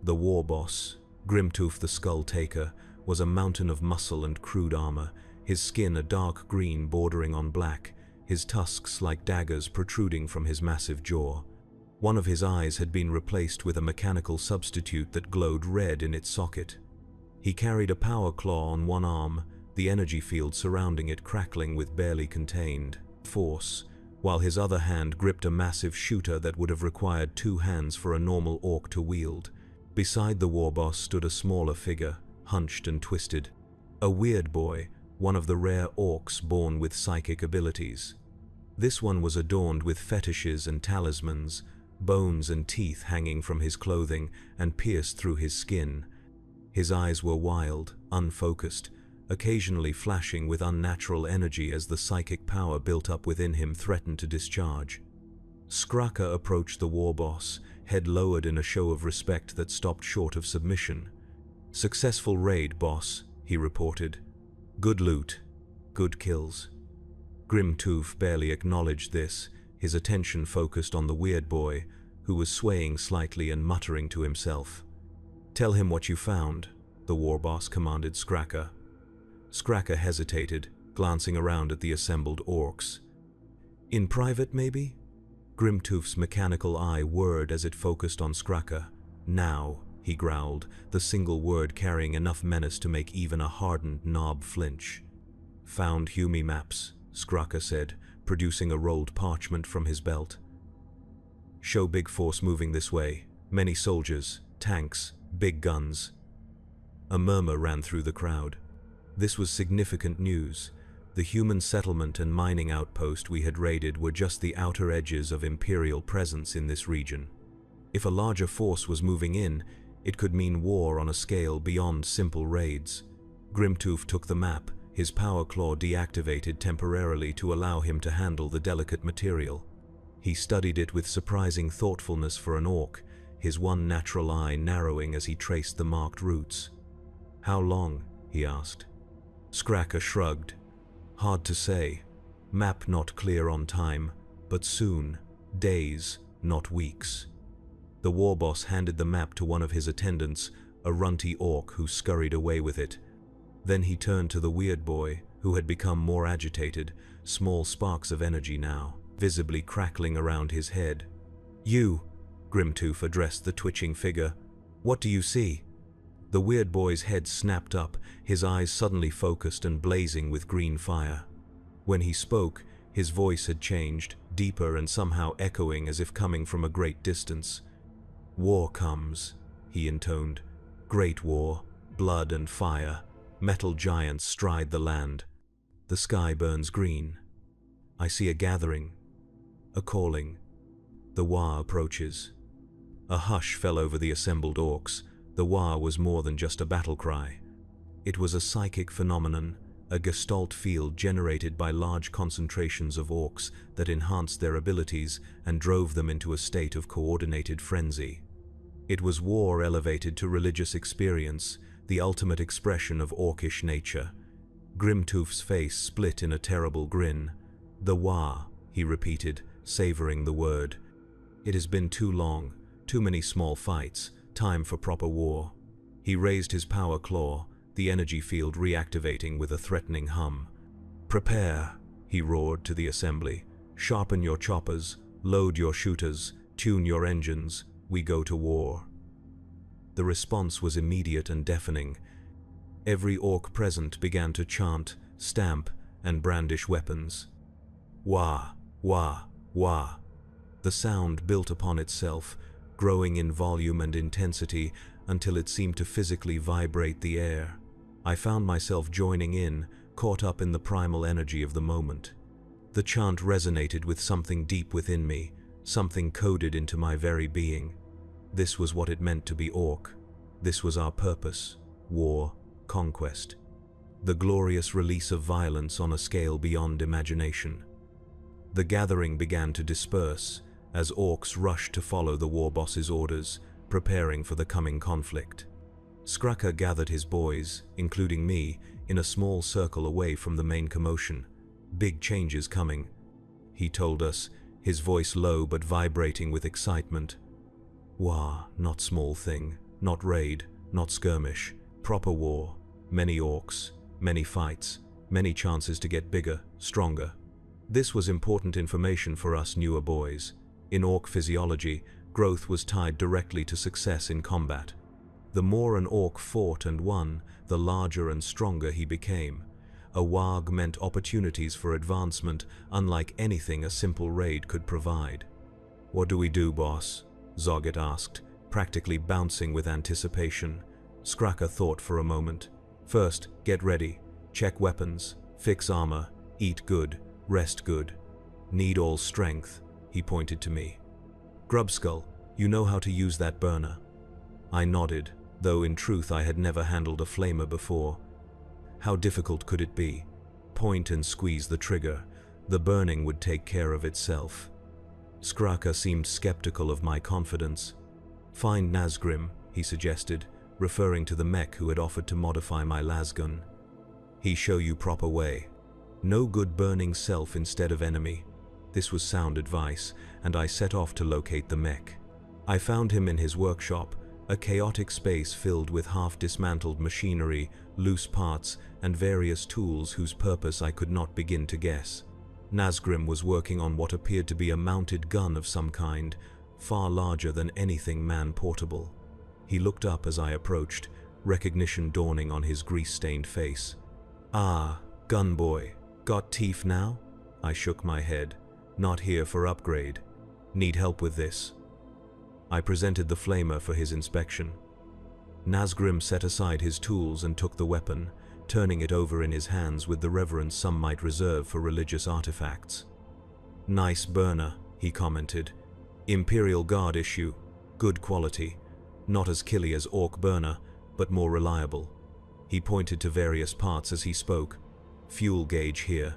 The war boss, Grimtooth the Skull Taker, was a mountain of muscle and crude armor, his skin a dark green bordering on black, his tusks like daggers protruding from his massive jaw. One of his eyes had been replaced with a mechanical substitute that glowed red in its socket. He carried a power claw on one arm, the energy field surrounding it crackling with barely contained force, while his other hand gripped a massive shooter that would have required 2 hands for a normal orc to wield. Beside the war boss stood a smaller figure, hunched and twisted. A weird boy, one of the rare orcs born with psychic abilities. This one was adorned with fetishes and talismans, bones and teeth hanging from his clothing and pierced through his skin. His eyes were wild, unfocused, occasionally flashing with unnatural energy as the psychic power built up within him threatened to discharge. Skraka approached the war boss, head lowered in a show of respect that stopped short of submission. "Successful raid, boss," he reported. "Good loot, good kills." Grimtooth barely acknowledged this, his attention focused on the weird boy, who was swaying slightly and muttering to himself. "Tell him what you found," the war boss commanded Skraka. Skraka hesitated, glancing around at the assembled orcs. "In private, maybe?" Grimtooth's mechanical eye whirred as it focused on Skraka. "Now," he growled, the single word carrying enough menace to make even a hardened knob flinch. "Found Humie maps," Skraka said, producing a rolled parchment from his belt. "Show big force moving this way. Many soldiers, tanks, big guns." A murmur ran through the crowd. This was significant news. The human settlement and mining outpost we had raided were just the outer edges of Imperial presence in this region. If a larger force was moving in, it could mean war on a scale beyond simple raids. Grimtooth took the map, his power claw deactivated temporarily to allow him to handle the delicate material. He studied it with surprising thoughtfulness for an orc, his one natural eye narrowing as he traced the marked routes. "How long?" he asked. Skraka shrugged. "Hard to say. Map not clear on time, but soon. Days, not weeks." The war boss handed the map to one of his attendants, a runty orc who scurried away with it. Then he turned to the weird boy, who had become more agitated, small sparks of energy now, visibly crackling around his head. "You," Grimtooth addressed the twitching figure. "What do you see?" The weird boy's head snapped up, his eyes suddenly focused and blazing with green fire. When he spoke, his voice had changed, deeper and somehow echoing as if coming from a great distance. "War comes," he intoned. "Great war, blood and fire. Metal giants stride the land. The sky burns green. I see a gathering, a calling. The Wa approaches." A hush fell over the assembled orcs. The Wa was more than just a battle cry. It was a psychic phenomenon, a gestalt field generated by large concentrations of orcs that enhanced their abilities and drove them into a state of coordinated frenzy. It was war elevated to religious experience, the ultimate expression of orcish nature. Grimtooth's face split in a terrible grin. "The Wa," he repeated, savoring the word. "It has been too long, too many small fights, time for proper war." He raised his power claw, the energy field reactivating with a threatening hum. "Prepare," he roared to the assembly. "Sharpen your choppers, load your shooters, tune your engines, we go to war." The response was immediate and deafening. Every orc present began to chant, stamp, and brandish weapons. Wah, wah, wah. The sound built upon itself, growing in volume and intensity until it seemed to physically vibrate the air. I found myself joining in, caught up in the primal energy of the moment. The chant resonated with something deep within me, something coded into my very being. This was what it meant to be orc. This was our purpose: war, conquest. The glorious release of violence on a scale beyond imagination. The gathering began to disperse as orcs rushed to follow the war boss's orders, preparing for the coming conflict. Skraka gathered his boys, including me, in a small circle away from the main commotion. "Big changes coming," he told us, his voice low but vibrating with excitement. "War, not small thing, not raid, not skirmish, proper war, many orcs, many fights, many chances to get bigger, stronger." This was important information for us newer boys. In orc physiology, growth was tied directly to success in combat. The more an orc fought and won, the larger and stronger he became. A warg meant opportunities for advancement unlike anything a simple raid could provide. "What do we do, boss?" Zoggett asked, practically bouncing with anticipation. Skraka thought for a moment. "First, get ready. Check weapons. Fix armor. Eat good. Rest good. Need all strength," he pointed to me. "Grubskull, you know how to use that burner?" I nodded, though in truth I had never handled a flamer before. How difficult could it be? Point and squeeze the trigger. The burning would take care of itself. Skraka seemed skeptical of my confidence. "Find Nazgrim," he suggested, referring to the mech who had offered to modify my lasgun. "He show you proper way. No good burning self instead of enemy." This was sound advice, and I set off to locate the mech. I found him in his workshop, a chaotic space filled with half-dismantled machinery, loose parts, and various tools whose purpose I could not begin to guess. Nazgrim was working on what appeared to be a mounted gun of some kind, far larger than anything man-portable. He looked up as I approached, recognition dawning on his grease-stained face. "Ah, gun boy. Got teeth now?" I shook my head. "Not here for upgrade. Need help with this." I presented the flamer for his inspection. Nazgrim set aside his tools and took the weapon, turning it over in his hands with the reverence some might reserve for religious artifacts. "Nice burner," he commented. "Imperial Guard issue. Good quality. Not as killy as Orc burner, but more reliable." He pointed to various parts as he spoke. "Fuel gauge here.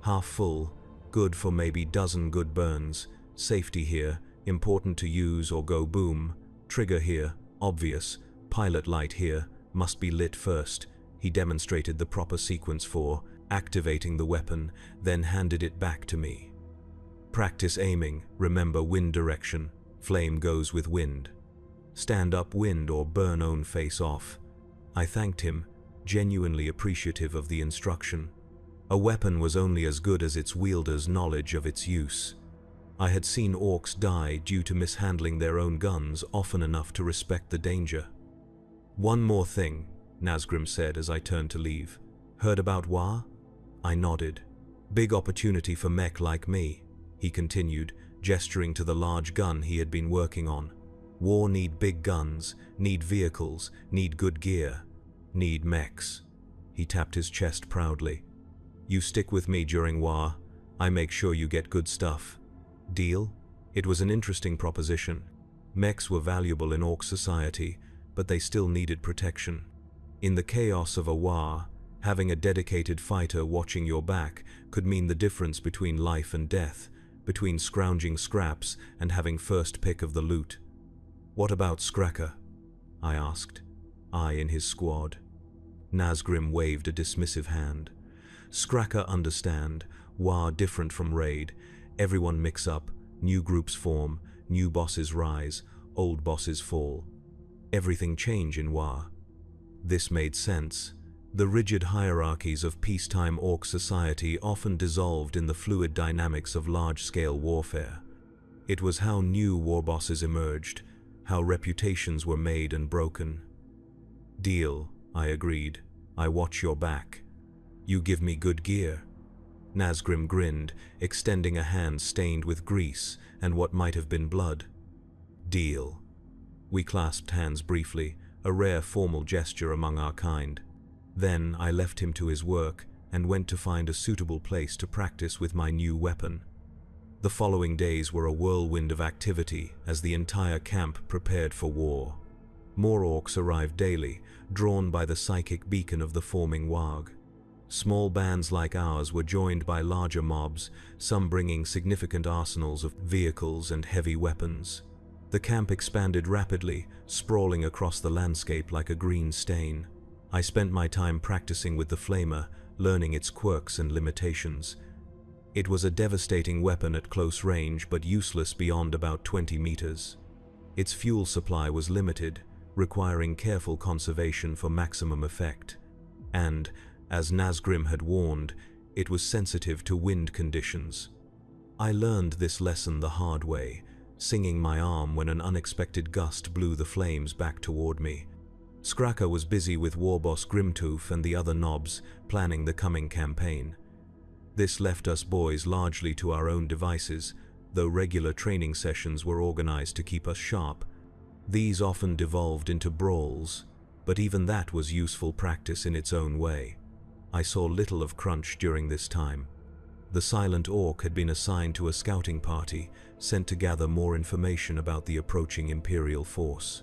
Half full. Good for maybe dozen good burns. Safety here. Important to use or go boom. Trigger here. Obvious. Pilot light here. Must be lit first." He demonstrated the proper sequence for activating the weapon, then handed it back to me. "Practice aiming. Remember wind direction. Flame goes with wind. Stand up wind or burn own face off." I thanked him, genuinely appreciative of the instruction. A weapon was only as good as its wielder's knowledge of its use. I had seen orcs die due to mishandling their own guns often enough to respect the danger. "One more thing," Nazgrim said as I turned to leave. "Heard about Wa?" I nodded. "Big opportunity for mech like me," he continued, gesturing to the large gun he had been working on. "War need big guns, need vehicles, need good gear, need mechs." He tapped his chest proudly. "You stick with me during War, I make sure you get good stuff. Deal?" It was an interesting proposition. Mechs were valuable in Orc society, but they still needed protection. In the chaos of a war, Having a dedicated fighter watching your back could mean the difference between life and death, between scrounging scraps and having first pick of the loot. "What about Skraka?" I asked. "I in his squad." Nazgrim waved a dismissive hand. "Skraka understand. War different from raid. Everyone mix up, new groups form, new bosses rise, old bosses fall. Everything change in War." This made sense. The rigid hierarchies of peacetime Orc society often dissolved in the fluid dynamics of large-scale warfare. It was how new war bosses emerged, how reputations were made and broken. "Deal," I agreed. "I watch your back. You give me good gear." Nazgrim grinned, extending a hand stained with grease and what might have been blood. "Deal." We clasped hands briefly, a rare formal gesture among our kind. Then I left him to his work and went to find a suitable place to practice with my new weapon. The following days were a whirlwind of activity as the entire camp prepared for war. More orcs arrived daily, drawn by the psychic beacon of the forming Warg. Small bands like ours were joined by larger mobs, some bringing significant arsenals of vehicles and heavy weapons. The camp expanded rapidly, sprawling across the landscape like a green stain. I spent my time practicing with the flamer, learning its quirks and limitations. It was a devastating weapon at close range, but useless beyond about 20 meters. Its fuel supply was limited, requiring careful conservation for maximum effect. And, as Nazgrim had warned, it was sensitive to wind conditions. I learned this lesson the hard way, singing my arm when an unexpected gust blew the flames back toward me. Skraka was busy with Warboss Grimtooth and the other knobs, planning the coming campaign. This left us boys largely to our own devices, though regular training sessions were organized to keep us sharp. These often devolved into brawls, but even that was useful practice in its own way. I saw little of Crunch during this time. The Silent Orc had been assigned to a scouting party, sent to gather more information about the approaching Imperial force.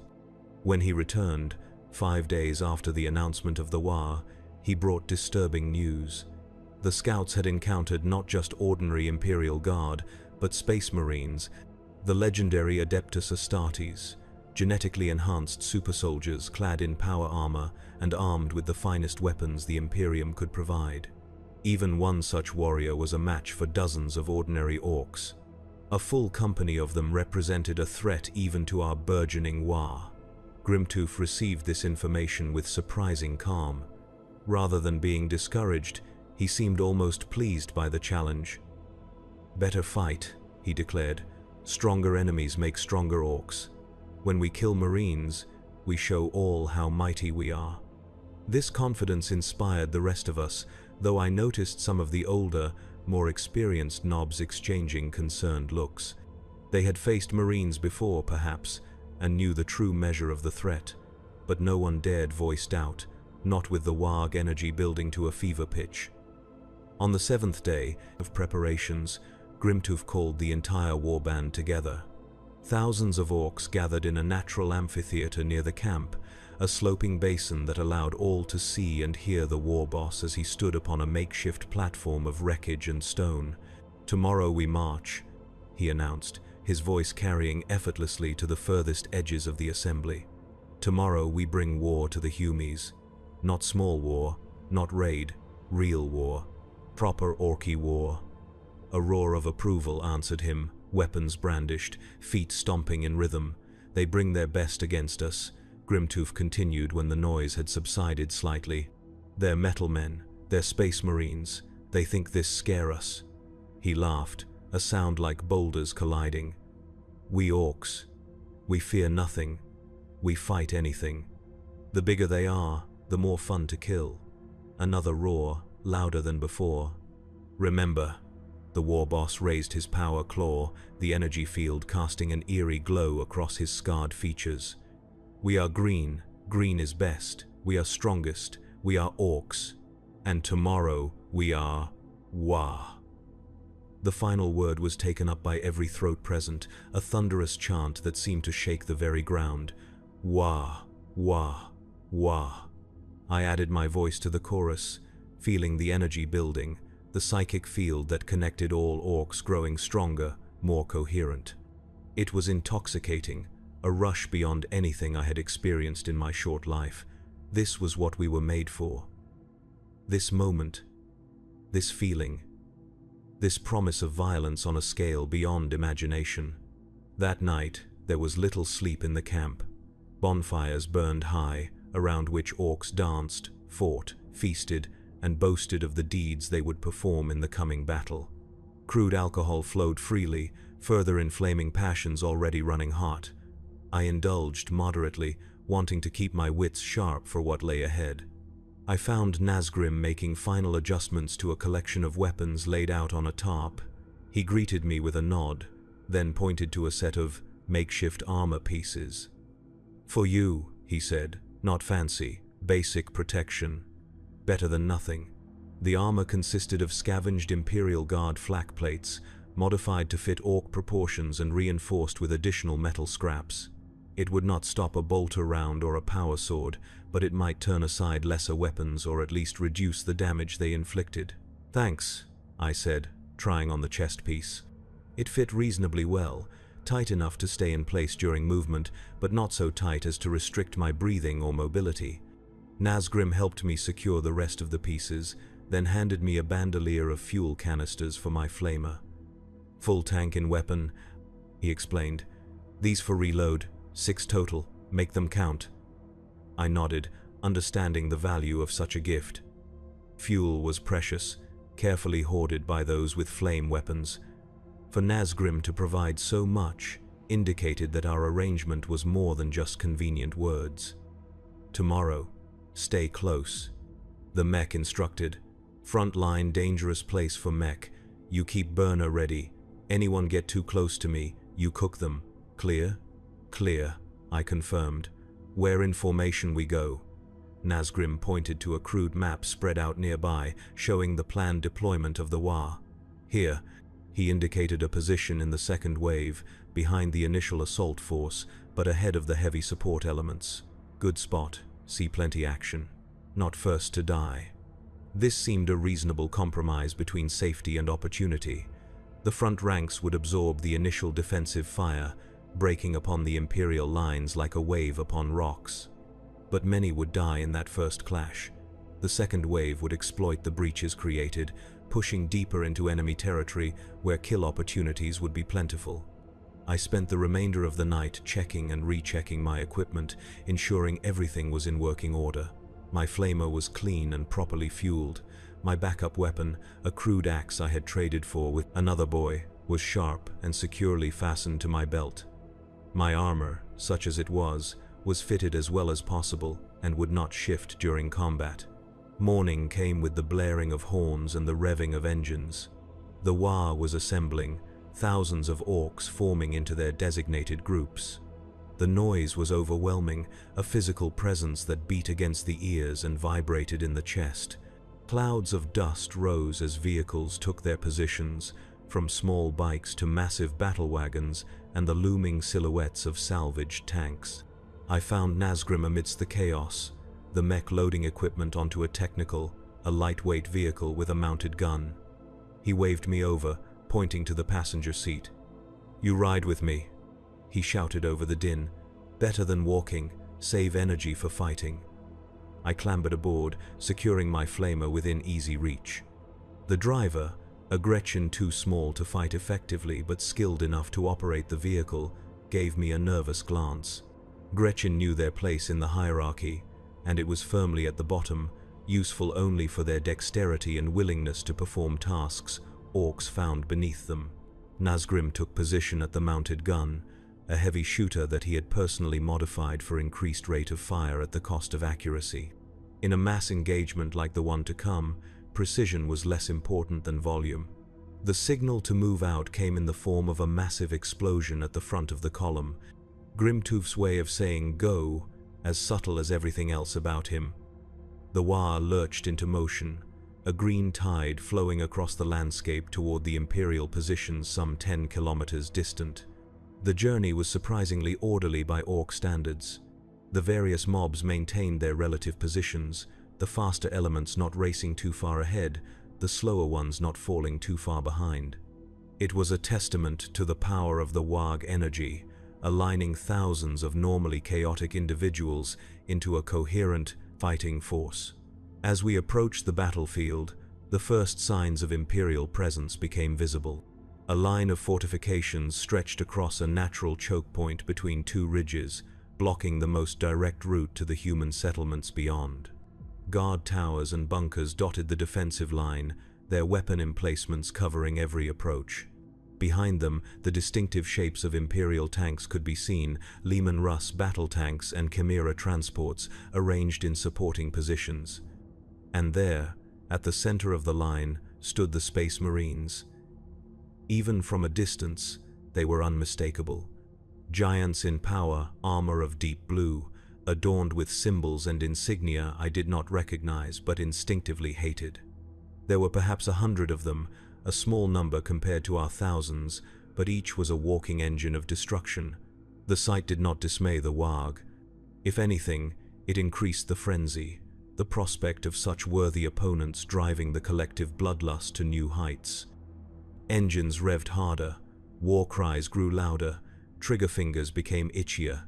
When he returned, 5 days after the announcement of the war, he brought disturbing news. The scouts had encountered not just ordinary Imperial Guard, but Space Marines, the legendary Adeptus Astartes, genetically enhanced super soldiers clad in power armor and armed with the finest weapons the Imperium could provide. Even one such warrior was a match for dozens of ordinary orcs. A full company of them represented a threat even to our burgeoning war. Grimtooth received this information with surprising calm. Rather than being discouraged, he seemed almost pleased by the challenge. "Better fight," he declared. "Stronger enemies make stronger orcs. When we kill Marines, we show all how mighty we are." This confidence inspired the rest of us, though I noticed some of the older, more experienced knobs exchanging concerned looks. They had faced Marines before, perhaps, and knew the true measure of the threat, but no one dared voice doubt, not with the Warg energy building to a fever pitch. On the 7th day of preparations, Grimtooth called the entire warband together. Thousands of orcs gathered in a natural amphitheater near the camp, a sloping basin that allowed all to see and hear the war boss as he stood upon a makeshift platform of wreckage and stone. "Tomorrow we march," he announced, his voice carrying effortlessly to the furthest edges of the assembly. "Tomorrow we bring war to the Humies. Not small war, not raid, real war. Proper Orky war." A roar of approval answered him, weapons brandished, feet stomping in rhythm. "They bring their best against us," Grimtooth continued when the noise had subsided slightly. "They're metal men, they're space marines. They think this scare us." He laughed, a sound like boulders colliding. "We orcs, we fear nothing. We fight anything. The bigger they are, the more fun to kill." Another roar, louder than before. "Remember," the war boss raised his power claw, the energy field casting an eerie glow across his scarred features. "We are green. Green is best. We are strongest. We are orcs. And tomorrow we are Wah." The final word was taken up by every throat present, a thunderous chant that seemed to shake the very ground. "Wah, wah, wah." I added my voice to the chorus, feeling the energy building, the psychic field that connected all orcs growing stronger, more coherent. It was intoxicating, a rush beyond anything I had experienced in my short life. This was what we were made for. This moment, this feeling, this promise of violence on a scale beyond imagination. That night, there was little sleep in the camp. Bonfires burned high, around which orcs danced, fought, feasted, and boasted of the deeds they would perform in the coming battle. Crude alcohol flowed freely, further inflaming passions already running hot. I indulged moderately, wanting to keep my wits sharp for what lay ahead. I found Nazgrim making final adjustments to a collection of weapons laid out on a tarp. He greeted me with a nod, then pointed to a set of makeshift armor pieces. "For you," he said, "not fancy, basic protection. Better than nothing." The armor consisted of scavenged Imperial Guard flak plates, modified to fit orc proportions and reinforced with additional metal scraps. It would not stop a bolter round or a power sword, but it might turn aside lesser weapons or at least reduce the damage they inflicted. "Thanks," I said, trying on the chest piece. It fit reasonably well, tight enough to stay in place during movement, but not so tight as to restrict my breathing or mobility. Nazgrim helped me secure the rest of the pieces, then handed me a bandolier of fuel canisters for my flamer. "Full tank in weapon," he explained. "These for reload, 6 total, make them count." I nodded, understanding the value of such a gift. Fuel was precious, carefully hoarded by those with flame weapons. For Nazgrim to provide so much indicated that our arrangement was more than just convenient words. "Tomorrow, stay close," the mech instructed. "Front line, dangerous place for mech. You keep burner ready. Anyone get too close to me, you cook them. Clear?" "Clear," I confirmed. "Where in formation we go?" Nazgrim pointed to a crude map spread out nearby, showing the planned deployment of the Wa. "Here." He indicated a position in the second wave, behind the initial assault force, but ahead of the heavy support elements. "Good spot. See plenty action. Not first to die." This seemed a reasonable compromise between safety and opportunity. The front ranks would absorb the initial defensive fire, breaking upon the Imperial lines like a wave upon rocks. But many would die in that first clash. The second wave would exploit the breaches created, pushing deeper into enemy territory where kill opportunities would be plentiful. I spent the remainder of the night checking and rechecking my equipment, ensuring everything was in working order. My flamer was clean and properly fueled. My backup weapon, a crude axe I had traded for with another boy, was sharp and securely fastened to my belt. My armor, such as it was fitted as well as possible and would not shift during combat. Morning came with the blaring of horns and the revving of engines. The Wa was assembling, thousands of orcs forming into their designated groups. The noise was overwhelming, a physical presence that beat against the ears and vibrated in the chest. Clouds of dust rose as vehicles took their positions, from small bikes to massive battle wagons and the looming silhouettes of salvaged tanks. I found Nazgrim amidst the chaos, the mech loading equipment onto a lightweight vehicle with a mounted gun. He waved me over, pointing to the passenger seat. "You ride with me," he shouted over the din. "Better than walking, save energy for fighting." I clambered aboard, securing my flamer within easy reach. The driver, a Gretchen too small to fight effectively but skilled enough to operate the vehicle, gave me a nervous glance. Gretchen knew their place in the hierarchy, and it was firmly at the bottom, useful only for their dexterity and willingness to perform tasks orcs found beneath them. Nazgrim took position at the mounted gun, a heavy shooter that he had personally modified for increased rate of fire at the cost of accuracy. In a mass engagement like the one to come, precision was less important than volume. The signal to move out came in the form of a massive explosion at the front of the column, Grimtooth's way of saying "go," as subtle as everything else about him. The Wa lurched into motion, a green tide flowing across the landscape toward the Imperial positions some 10 kilometers distant. The journey was surprisingly orderly by orc standards. The various mobs maintained their relative positions, the faster elements not racing too far ahead, the slower ones not falling too far behind. It was a testament to the power of the Waaagh energy, aligning thousands of normally chaotic individuals into a coherent, fighting force. As we approached the battlefield, the first signs of Imperial presence became visible. A line of fortifications stretched across a natural choke point between two ridges, blocking the most direct route to the human settlements beyond. Guard towers and bunkers dotted the defensive line, their weapon emplacements covering every approach. Behind them, the distinctive shapes of Imperial tanks could be seen, Leman Russ battle tanks and Chimera transports arranged in supporting positions. And there, at the center of the line, stood the Space Marines. Even from a distance, they were unmistakable. Giants in power, armor of deep blue, adorned with symbols and insignia I did not recognize but instinctively hated. There were perhaps 100 of them, a small number compared to our thousands, but each was a walking engine of destruction. The sight did not dismay the Waaagh. If anything, it increased the frenzy, the prospect of such worthy opponents driving the collective bloodlust to new heights. Engines revved harder, war cries grew louder, trigger fingers became itchier.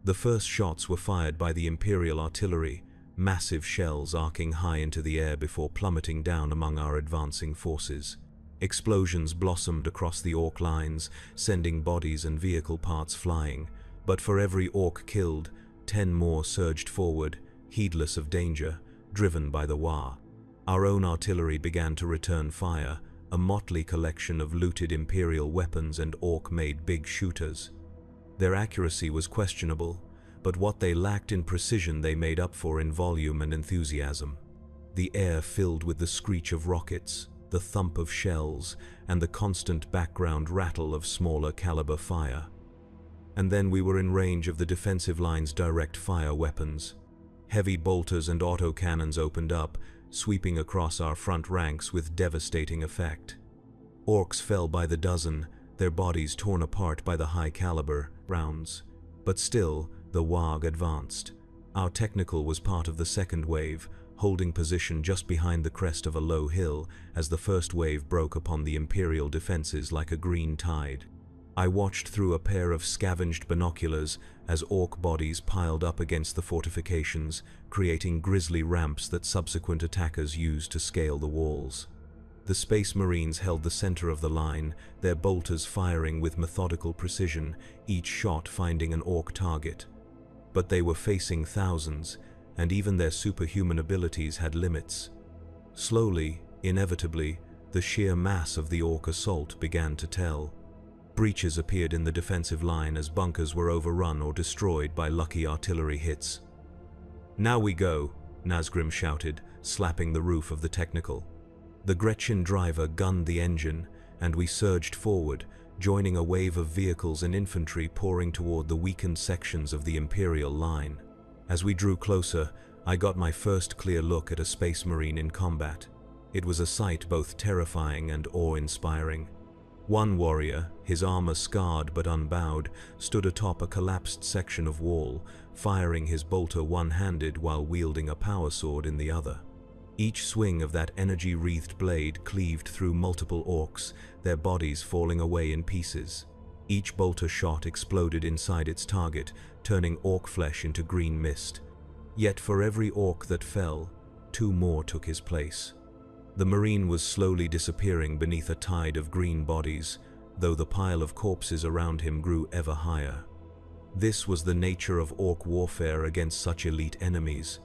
The first shots were fired by the Imperial artillery, massive shells arcing high into the air before plummeting down among our advancing forces. Explosions blossomed across the Orc lines, sending bodies and vehicle parts flying, but for every Orc killed, 10 more surged forward, heedless of danger, driven by the Waaagh. Our own artillery began to return fire, a motley collection of looted Imperial weapons and Orc-made big shooters. Their accuracy was questionable, but what they lacked in precision they made up for in volume and enthusiasm. The air filled with the screech of rockets, the thump of shells, and the constant background rattle of smaller caliber fire. And then we were in range of the defensive line's direct fire weapons. Heavy bolters and autocannons opened up, sweeping across our front ranks with devastating effect. Orcs fell by the dozen, their bodies torn apart by the high-caliber rounds. But still, the Waaagh advanced. Our technical was part of the second wave, holding position just behind the crest of a low hill as the first wave broke upon the Imperial defenses like a green tide. I watched through a pair of scavenged binoculars as Orc bodies piled up against the fortifications, creating grisly ramps that subsequent attackers used to scale the walls. The Space Marines held the center of the line, their bolters firing with methodical precision, each shot finding an Orc target. But they were facing thousands, and even their superhuman abilities had limits. Slowly, inevitably, the sheer mass of the Orc assault began to tell. Breaches appeared in the defensive line as bunkers were overrun or destroyed by lucky artillery hits. "Now we go," Nazgrim shouted, slapping the roof of the technical. The Gretchen driver gunned the engine, and we surged forward, joining a wave of vehicles and infantry pouring toward the weakened sections of the Imperial line. As we drew closer, I got my first clear look at a Space Marine in combat. It was a sight both terrifying and awe-inspiring. One warrior, his armor scarred but unbowed, stood atop a collapsed section of wall, firing his bolter one-handed while wielding a power sword in the other. Each swing of that energy-wreathed blade cleaved through multiple Orcs, their bodies falling away in pieces. Each bolter shot exploded inside its target, turning Orc flesh into green mist. Yet for every Orc that fell, 2 more took his place. The Marine was slowly disappearing beneath a tide of green bodies, though the pile of corpses around him grew ever higher. This was the nature of Orc warfare against such elite enemies.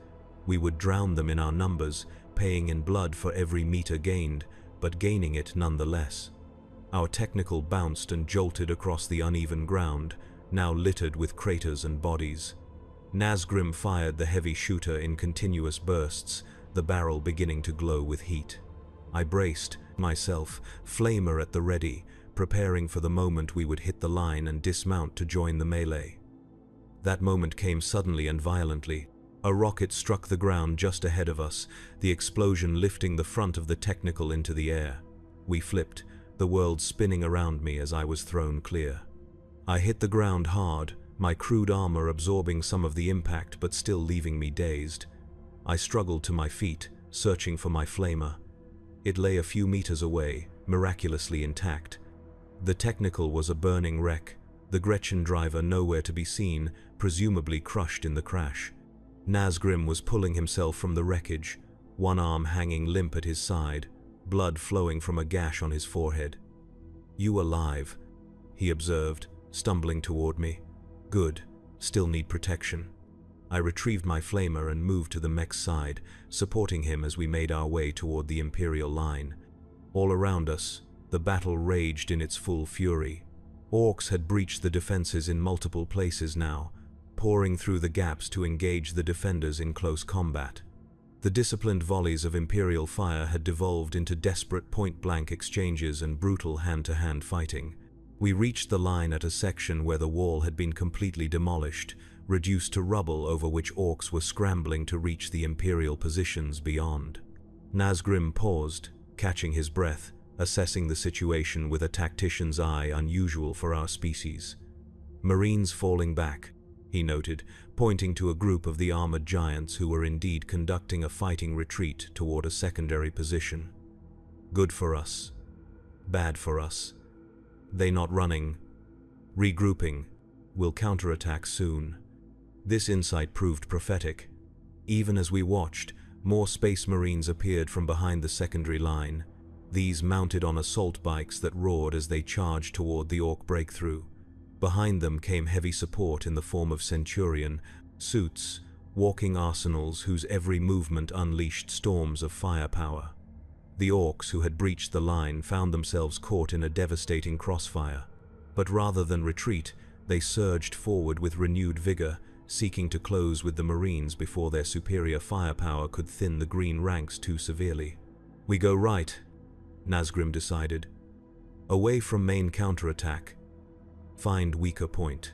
We would drown them in our numbers, paying in blood for every meter gained, but gaining it nonetheless. Our technical bounced and jolted across the uneven ground, now littered with craters and bodies. Nazgrim fired the heavy shooter in continuous bursts, the barrel beginning to glow with heat. I braced myself, flamer at the ready, preparing for the moment we would hit the line and dismount to join the melee. That moment came suddenly and violently. A rocket struck the ground just ahead of us, the explosion lifting the front of the technical into the air. We flipped, the world spinning around me as I was thrown clear. I hit the ground hard, my crude armor absorbing some of the impact but still leaving me dazed. I struggled to my feet, searching for my flamer. It lay a few meters away, miraculously intact. The Technical was a burning wreck, the Gretchen driver nowhere to be seen, presumably crushed in the crash. Nazgrim was pulling himself from the wreckage, one arm hanging limp at his side, blood flowing from a gash on his forehead. "You alive," he observed, stumbling toward me. "Good, still need protection." I retrieved my flamer and moved to the mech's side, supporting him as we made our way toward the Imperial line. All around us, the battle raged in its full fury. Orcs had breached the defenses in multiple places now, pouring through the gaps to engage the defenders in close combat. The disciplined volleys of Imperial fire had devolved into desperate point-blank exchanges and brutal hand-to-hand fighting. We reached the line at a section where the wall had been completely demolished, reduced to rubble over which orcs were scrambling to reach the Imperial positions beyond. Nazgrim paused, catching his breath, assessing the situation with a tactician's eye unusual for our species. "Marines falling back," he noted, pointing to a group of the armored giants who were indeed conducting a fighting retreat toward a secondary position. "Good for us. Bad for us. They not running. Regrouping. We'll counterattack soon." This insight proved prophetic. Even as we watched, more Space Marines appeared from behind the secondary line, these mounted on assault bikes that roared as they charged toward the Orc breakthrough. Behind them came heavy support in the form of Centurion, suits, walking arsenals whose every movement unleashed storms of firepower. The Orcs who had breached the line found themselves caught in a devastating crossfire, but rather than retreat, they surged forward with renewed vigor, seeking to close with the Marines before their superior firepower could thin the green ranks too severely. "We go right," Nazgrim decided. "Away from main counterattack. Find weaker point.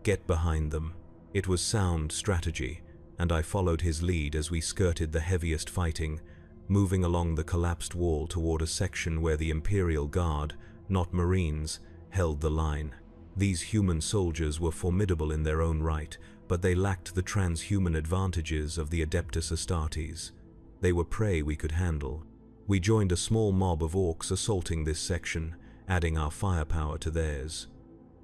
Get behind them." It was sound strategy, and I followed his lead as we skirted the heaviest fighting, moving along the collapsed wall toward a section where the Imperial Guard, not Marines, held the line. These human soldiers were formidable in their own right, but they lacked the transhuman advantages of the Adeptus Astartes. They were prey we could handle. We joined a small mob of orcs assaulting this section, adding our firepower to theirs.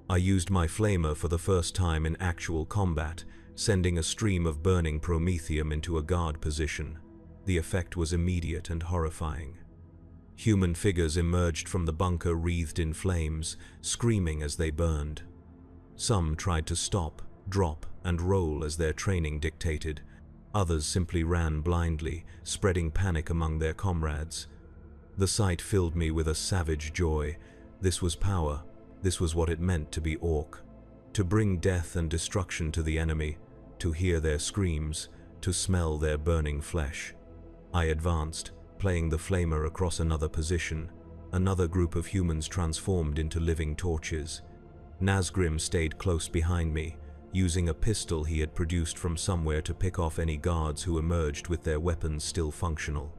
I used my flamer for the first time in actual combat, sending a stream of burning promethium into a guard position. The effect was immediate and horrifying. Human figures emerged from the bunker wreathed in flames, screaming as they burned. Some tried to stop, drop, and roll as their training dictated. Others simply ran blindly, spreading panic among their comrades. The sight filled me with a savage joy. This was power. This was what it meant to be Orc. To bring death and destruction to the enemy, to hear their screams, to smell their burning flesh. I advanced, playing the flamer across another position. Another group of humans transformed into living torches. Nazgrim stayed close behind me, using a pistol he had produced from somewhere to pick off any guards who emerged with their weapons still functional.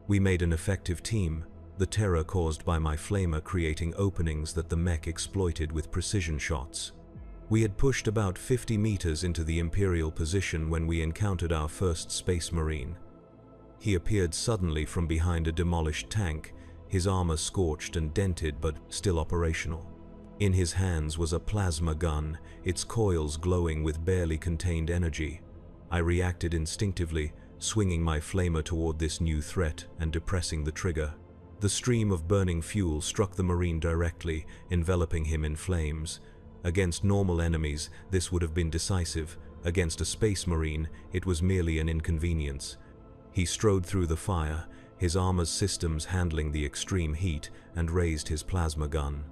We made an effective team, the terror caused by my flamer creating openings that the mech exploited with precision shots. We had pushed about 50 meters into the Imperial position when we encountered our first Space Marine. He appeared suddenly from behind a demolished tank, his armor scorched and dented but still operational. In his hands was a plasma gun, its coils glowing with barely contained energy. I reacted instinctively, swinging my flamer toward this new threat and depressing the trigger. The stream of burning fuel struck the Marine directly, enveloping him in flames. Against normal enemies, this would have been decisive. Against a Space Marine, it was merely an inconvenience. He strode through the fire, his armor's systems handling the extreme heat, and raised his plasma gun.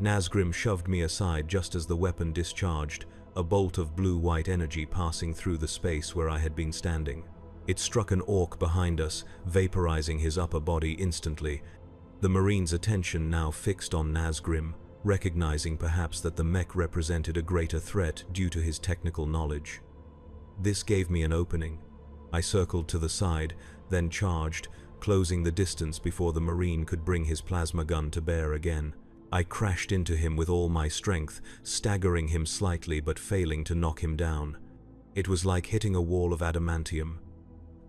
Nazgrim shoved me aside just as the weapon discharged, a bolt of blue-white energy passing through the space where I had been standing. It struck an orc behind us, vaporizing his upper body instantly. The Marine's attention now fixed on Nazgrim, recognizing perhaps that the mech represented a greater threat due to his technical knowledge. This gave me an opening. I circled to the side, then charged, closing the distance before the Marine could bring his plasma gun to bear again. I crashed into him with all my strength, staggering him slightly but failing to knock him down. It was like hitting a wall of adamantium.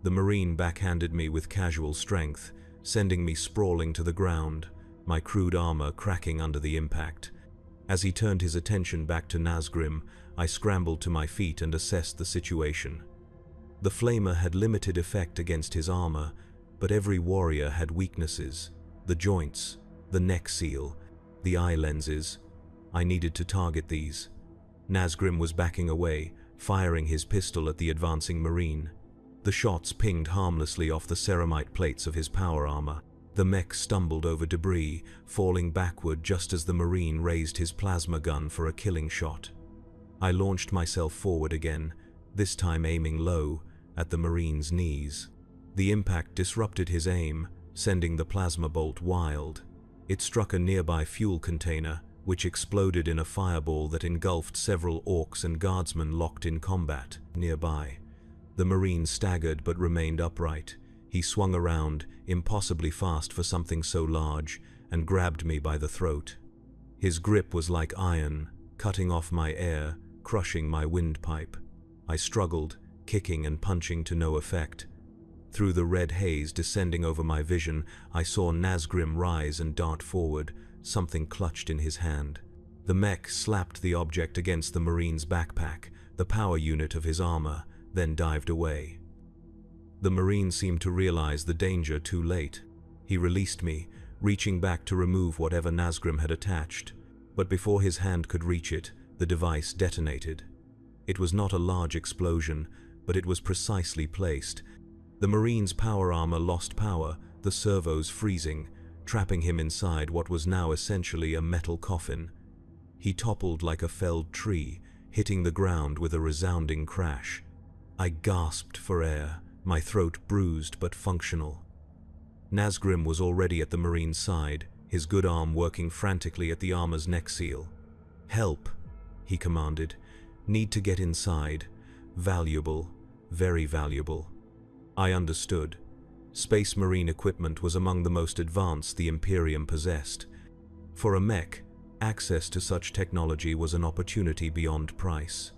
The Marine backhanded me with casual strength, sending me sprawling to the ground, my crude armor cracking under the impact. As he turned his attention back to Nazgrim, I scrambled to my feet and assessed the situation. The flamer had limited effect against his armor, but every warrior had weaknesses. The joints, the neck seal, the eye lenses. I needed to target these. Nazgrim was backing away, firing his pistol at the advancing Marine. The shots pinged harmlessly off the ceramite plates of his power armor. The mech stumbled over debris, falling backward just as the Marine raised his plasma gun for a killing shot. I launched myself forward again, this time aiming low, at the Marine's knees. The impact disrupted his aim, sending the plasma bolt wild. It struck a nearby fuel container, which exploded in a fireball that engulfed several orcs and guardsmen locked in combat nearby. The Marine staggered but remained upright. He swung around, impossibly fast for something so large, and grabbed me by the throat. His grip was like iron, cutting off my air, crushing my windpipe. I struggled, kicking and punching to no effect. Through the red haze descending over my vision, I saw Nazgrim rise and dart forward, something clutched in his hand. The mech slapped the object against the Marine's backpack, the power unit of his armor, then dived away. The Marine seemed to realize the danger too late. He released me, reaching back to remove whatever Nazgrim had attached, but before his hand could reach it, the device detonated. It was not a large explosion, but it was precisely placed. The Marine's power armor lost power, the servos freezing, trapping him inside what was now essentially a metal coffin. He toppled like a felled tree, hitting the ground with a resounding crash. I gasped for air, my throat bruised but functional. Nazgrim was already at the Marine's side, his good arm working frantically at the armor's neck seal. "Help," he commanded. "Need to get inside. Valuable, very valuable." I understood. Space Marine equipment was among the most advanced the Imperium possessed. For a mech, access to such technology was an opportunity beyond price.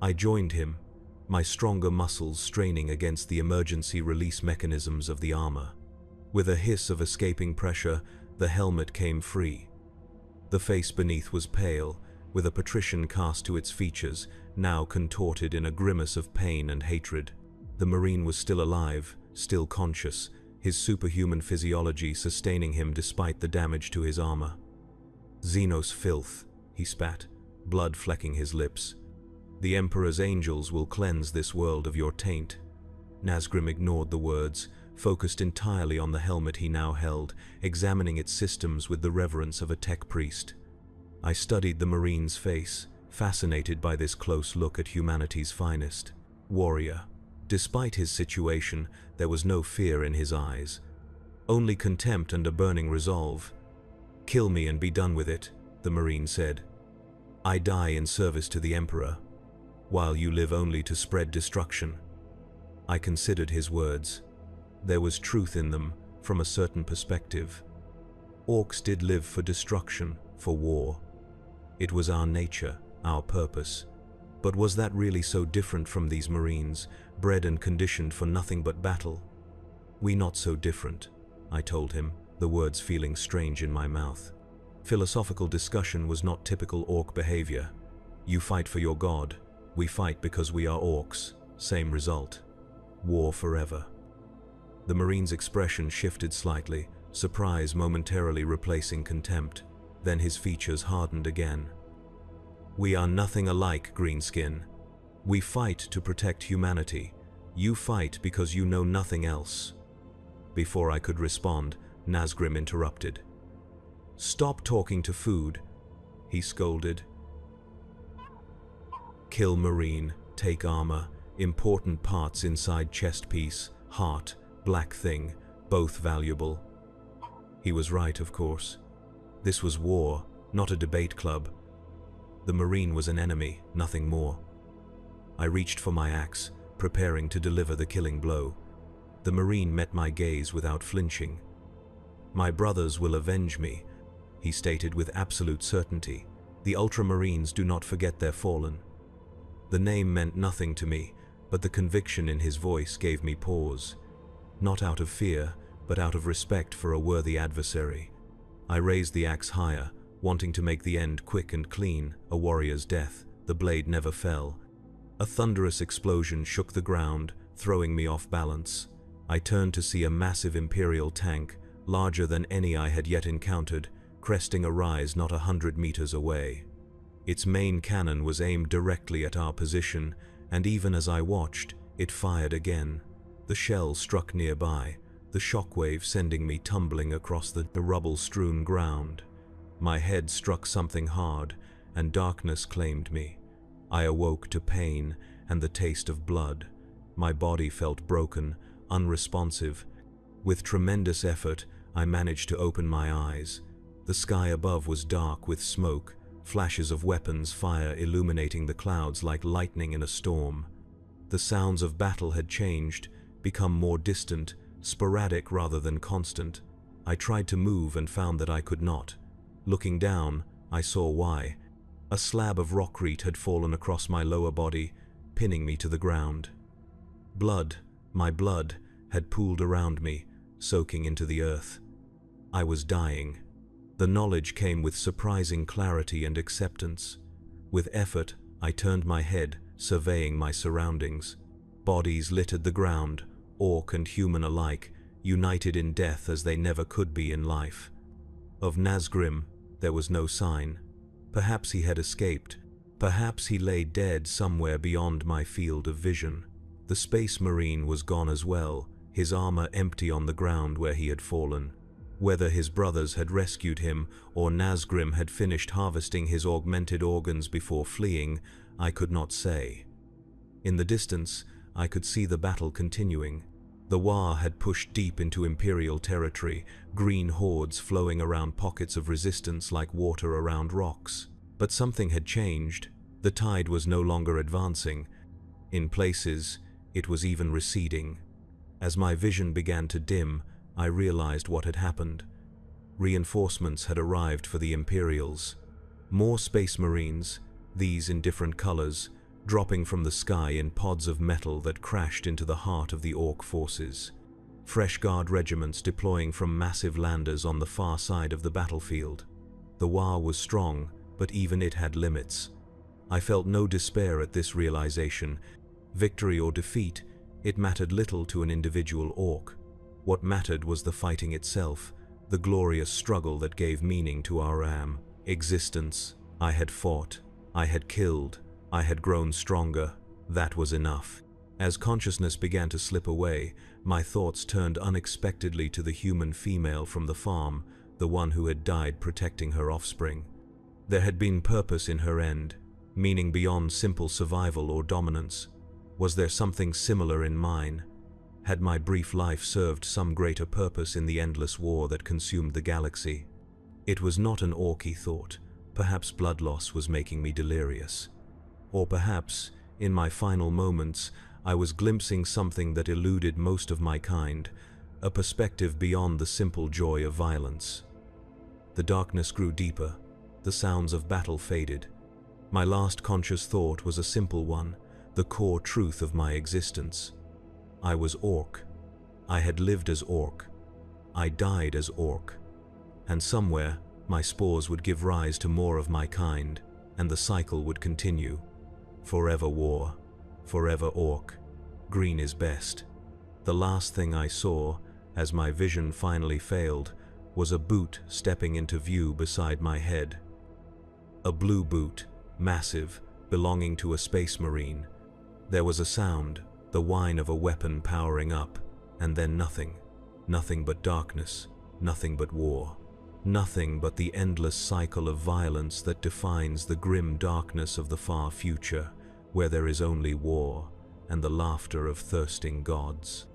I joined him, my stronger muscles straining against the emergency release mechanisms of the armor. With a hiss of escaping pressure, the helmet came free. The face beneath was pale, with a patrician cast to its features, now contorted in a grimace of pain and hatred. The Marine was still alive, still conscious, his superhuman physiology sustaining him despite the damage to his armor. "Xenos filth," he spat, blood flecking his lips. "The Emperor's angels will cleanse this world of your taint." Nazgrim ignored the words, focused entirely on the helmet he now held, examining its systems with the reverence of a tech priest. I studied the Marine's face, fascinated by this close look at humanity's finest. Warrior. Despite his situation, there was no fear in his eyes. Only contempt and a burning resolve. "Kill me and be done with it," the Marine said. "I die in service to the Emperor, while you live only to spread destruction." I considered his words. There was truth in them, from a certain perspective. Orcs did live for destruction, for war. It was our nature, our purpose. But was that really so different from these Marines, bred and conditioned for nothing but battle? "We not so different," I told him, the words feeling strange in my mouth. Philosophical discussion was not typical orc behavior. You fight for your god. We fight because we are orcs. Same result. War forever. The Marine's expression shifted slightly, surprise momentarily replacing contempt. Then his features hardened again. "We are nothing alike, Greenskin. We fight to protect humanity. You fight because you know nothing else." Before I could respond, Nazgrim interrupted. "Stop talking to food," he scolded. "Kill Marine, take armor, important parts inside chest piece, heart, black thing, both valuable." He was right, of course. This was war, not a debate club. The Marine was an enemy, nothing more. I reached for my axe, preparing to deliver the killing blow. The Marine met my gaze without flinching. "My brothers will avenge me," he stated with absolute certainty. "The Ultramarines do not forget their fallen." The name meant nothing to me, but the conviction in his voice gave me pause. Not out of fear, but out of respect for a worthy adversary. I raised the axe higher, wanting to make the end quick and clean, a warrior's death. The blade never fell. A thunderous explosion shook the ground, throwing me off balance. I turned to see a massive Imperial tank, larger than any I had yet encountered, cresting a rise not 100 meters away. Its main cannon was aimed directly at our position, and even as I watched, it fired again. The shell struck nearby, the shockwave sending me tumbling across the rubble-strewn ground. My head struck something hard, and darkness claimed me. I awoke to pain and the taste of blood. My body felt broken, unresponsive. With tremendous effort, I managed to open my eyes. The sky above was dark with smoke, flashes of weapons fire illuminating the clouds like lightning in a storm. The sounds of battle had changed, become more distant, sporadic rather than constant. I tried to move and found that I could not. Looking down, I saw why. A slab of rockreet had fallen across my lower body, pinning me to the ground. Blood, my blood, had pooled around me, soaking into the earth. I was dying. The knowledge came with surprising clarity and acceptance. With effort, I turned my head, surveying my surroundings. Bodies littered the ground, orc and human alike, united in death as they never could be in life. Of Nazgrim, there was no sign. Perhaps he had escaped. Perhaps he lay dead somewhere beyond my field of vision. The Space Marine was gone as well, his armor empty on the ground where he had fallen. Whether his brothers had rescued him or Nazgrim had finished harvesting his augmented organs before fleeing, I could not say. In the distance, I could see the battle continuing. The Wa had pushed deep into Imperial territory, green hordes flowing around pockets of resistance like water around rocks. But something had changed. The tide was no longer advancing. In places, it was even receding. As my vision began to dim, I realized what had happened. Reinforcements had arrived for the Imperials. More Space Marines, these in different colors, dropping from the sky in pods of metal that crashed into the heart of the Orc forces. Fresh Guard regiments deploying from massive landers on the far side of the battlefield. The Wa was strong, but even it had limits. I felt no despair at this realization. Victory or defeat, it mattered little to an individual Orc. What mattered was the fighting itself, the glorious struggle that gave meaning to our existence. I had fought, I had killed, I had grown stronger. That was enough. As consciousness began to slip away, my thoughts turned unexpectedly to the human female from the farm, the one who had died protecting her offspring. There had been purpose in her end, meaning beyond simple survival or dominance. Was there something similar in mine? Had my brief life served some greater purpose in the endless war that consumed the galaxy? It was not an Orky thought. Perhaps blood loss was making me delirious. Or perhaps, in my final moments, I was glimpsing something that eluded most of my kind, a perspective beyond the simple joy of violence. The darkness grew deeper. The sounds of battle faded. My last conscious thought was a simple one, the core truth of my existence. I was Orc. I had lived as Orc. I died as Orc. And somewhere, my spores would give rise to more of my kind, and the cycle would continue. Forever war. Forever Orc. Green is best. The last thing I saw, as my vision finally failed, was a boot stepping into view beside my head. A blue boot, massive, belonging to a Space Marine. There was a sound, the whine of a weapon powering up, and then nothing. Nothing but darkness, nothing but war. Nothing but the endless cycle of violence that defines the grim darkness of the far future, where there is only war and the laughter of thirsting gods.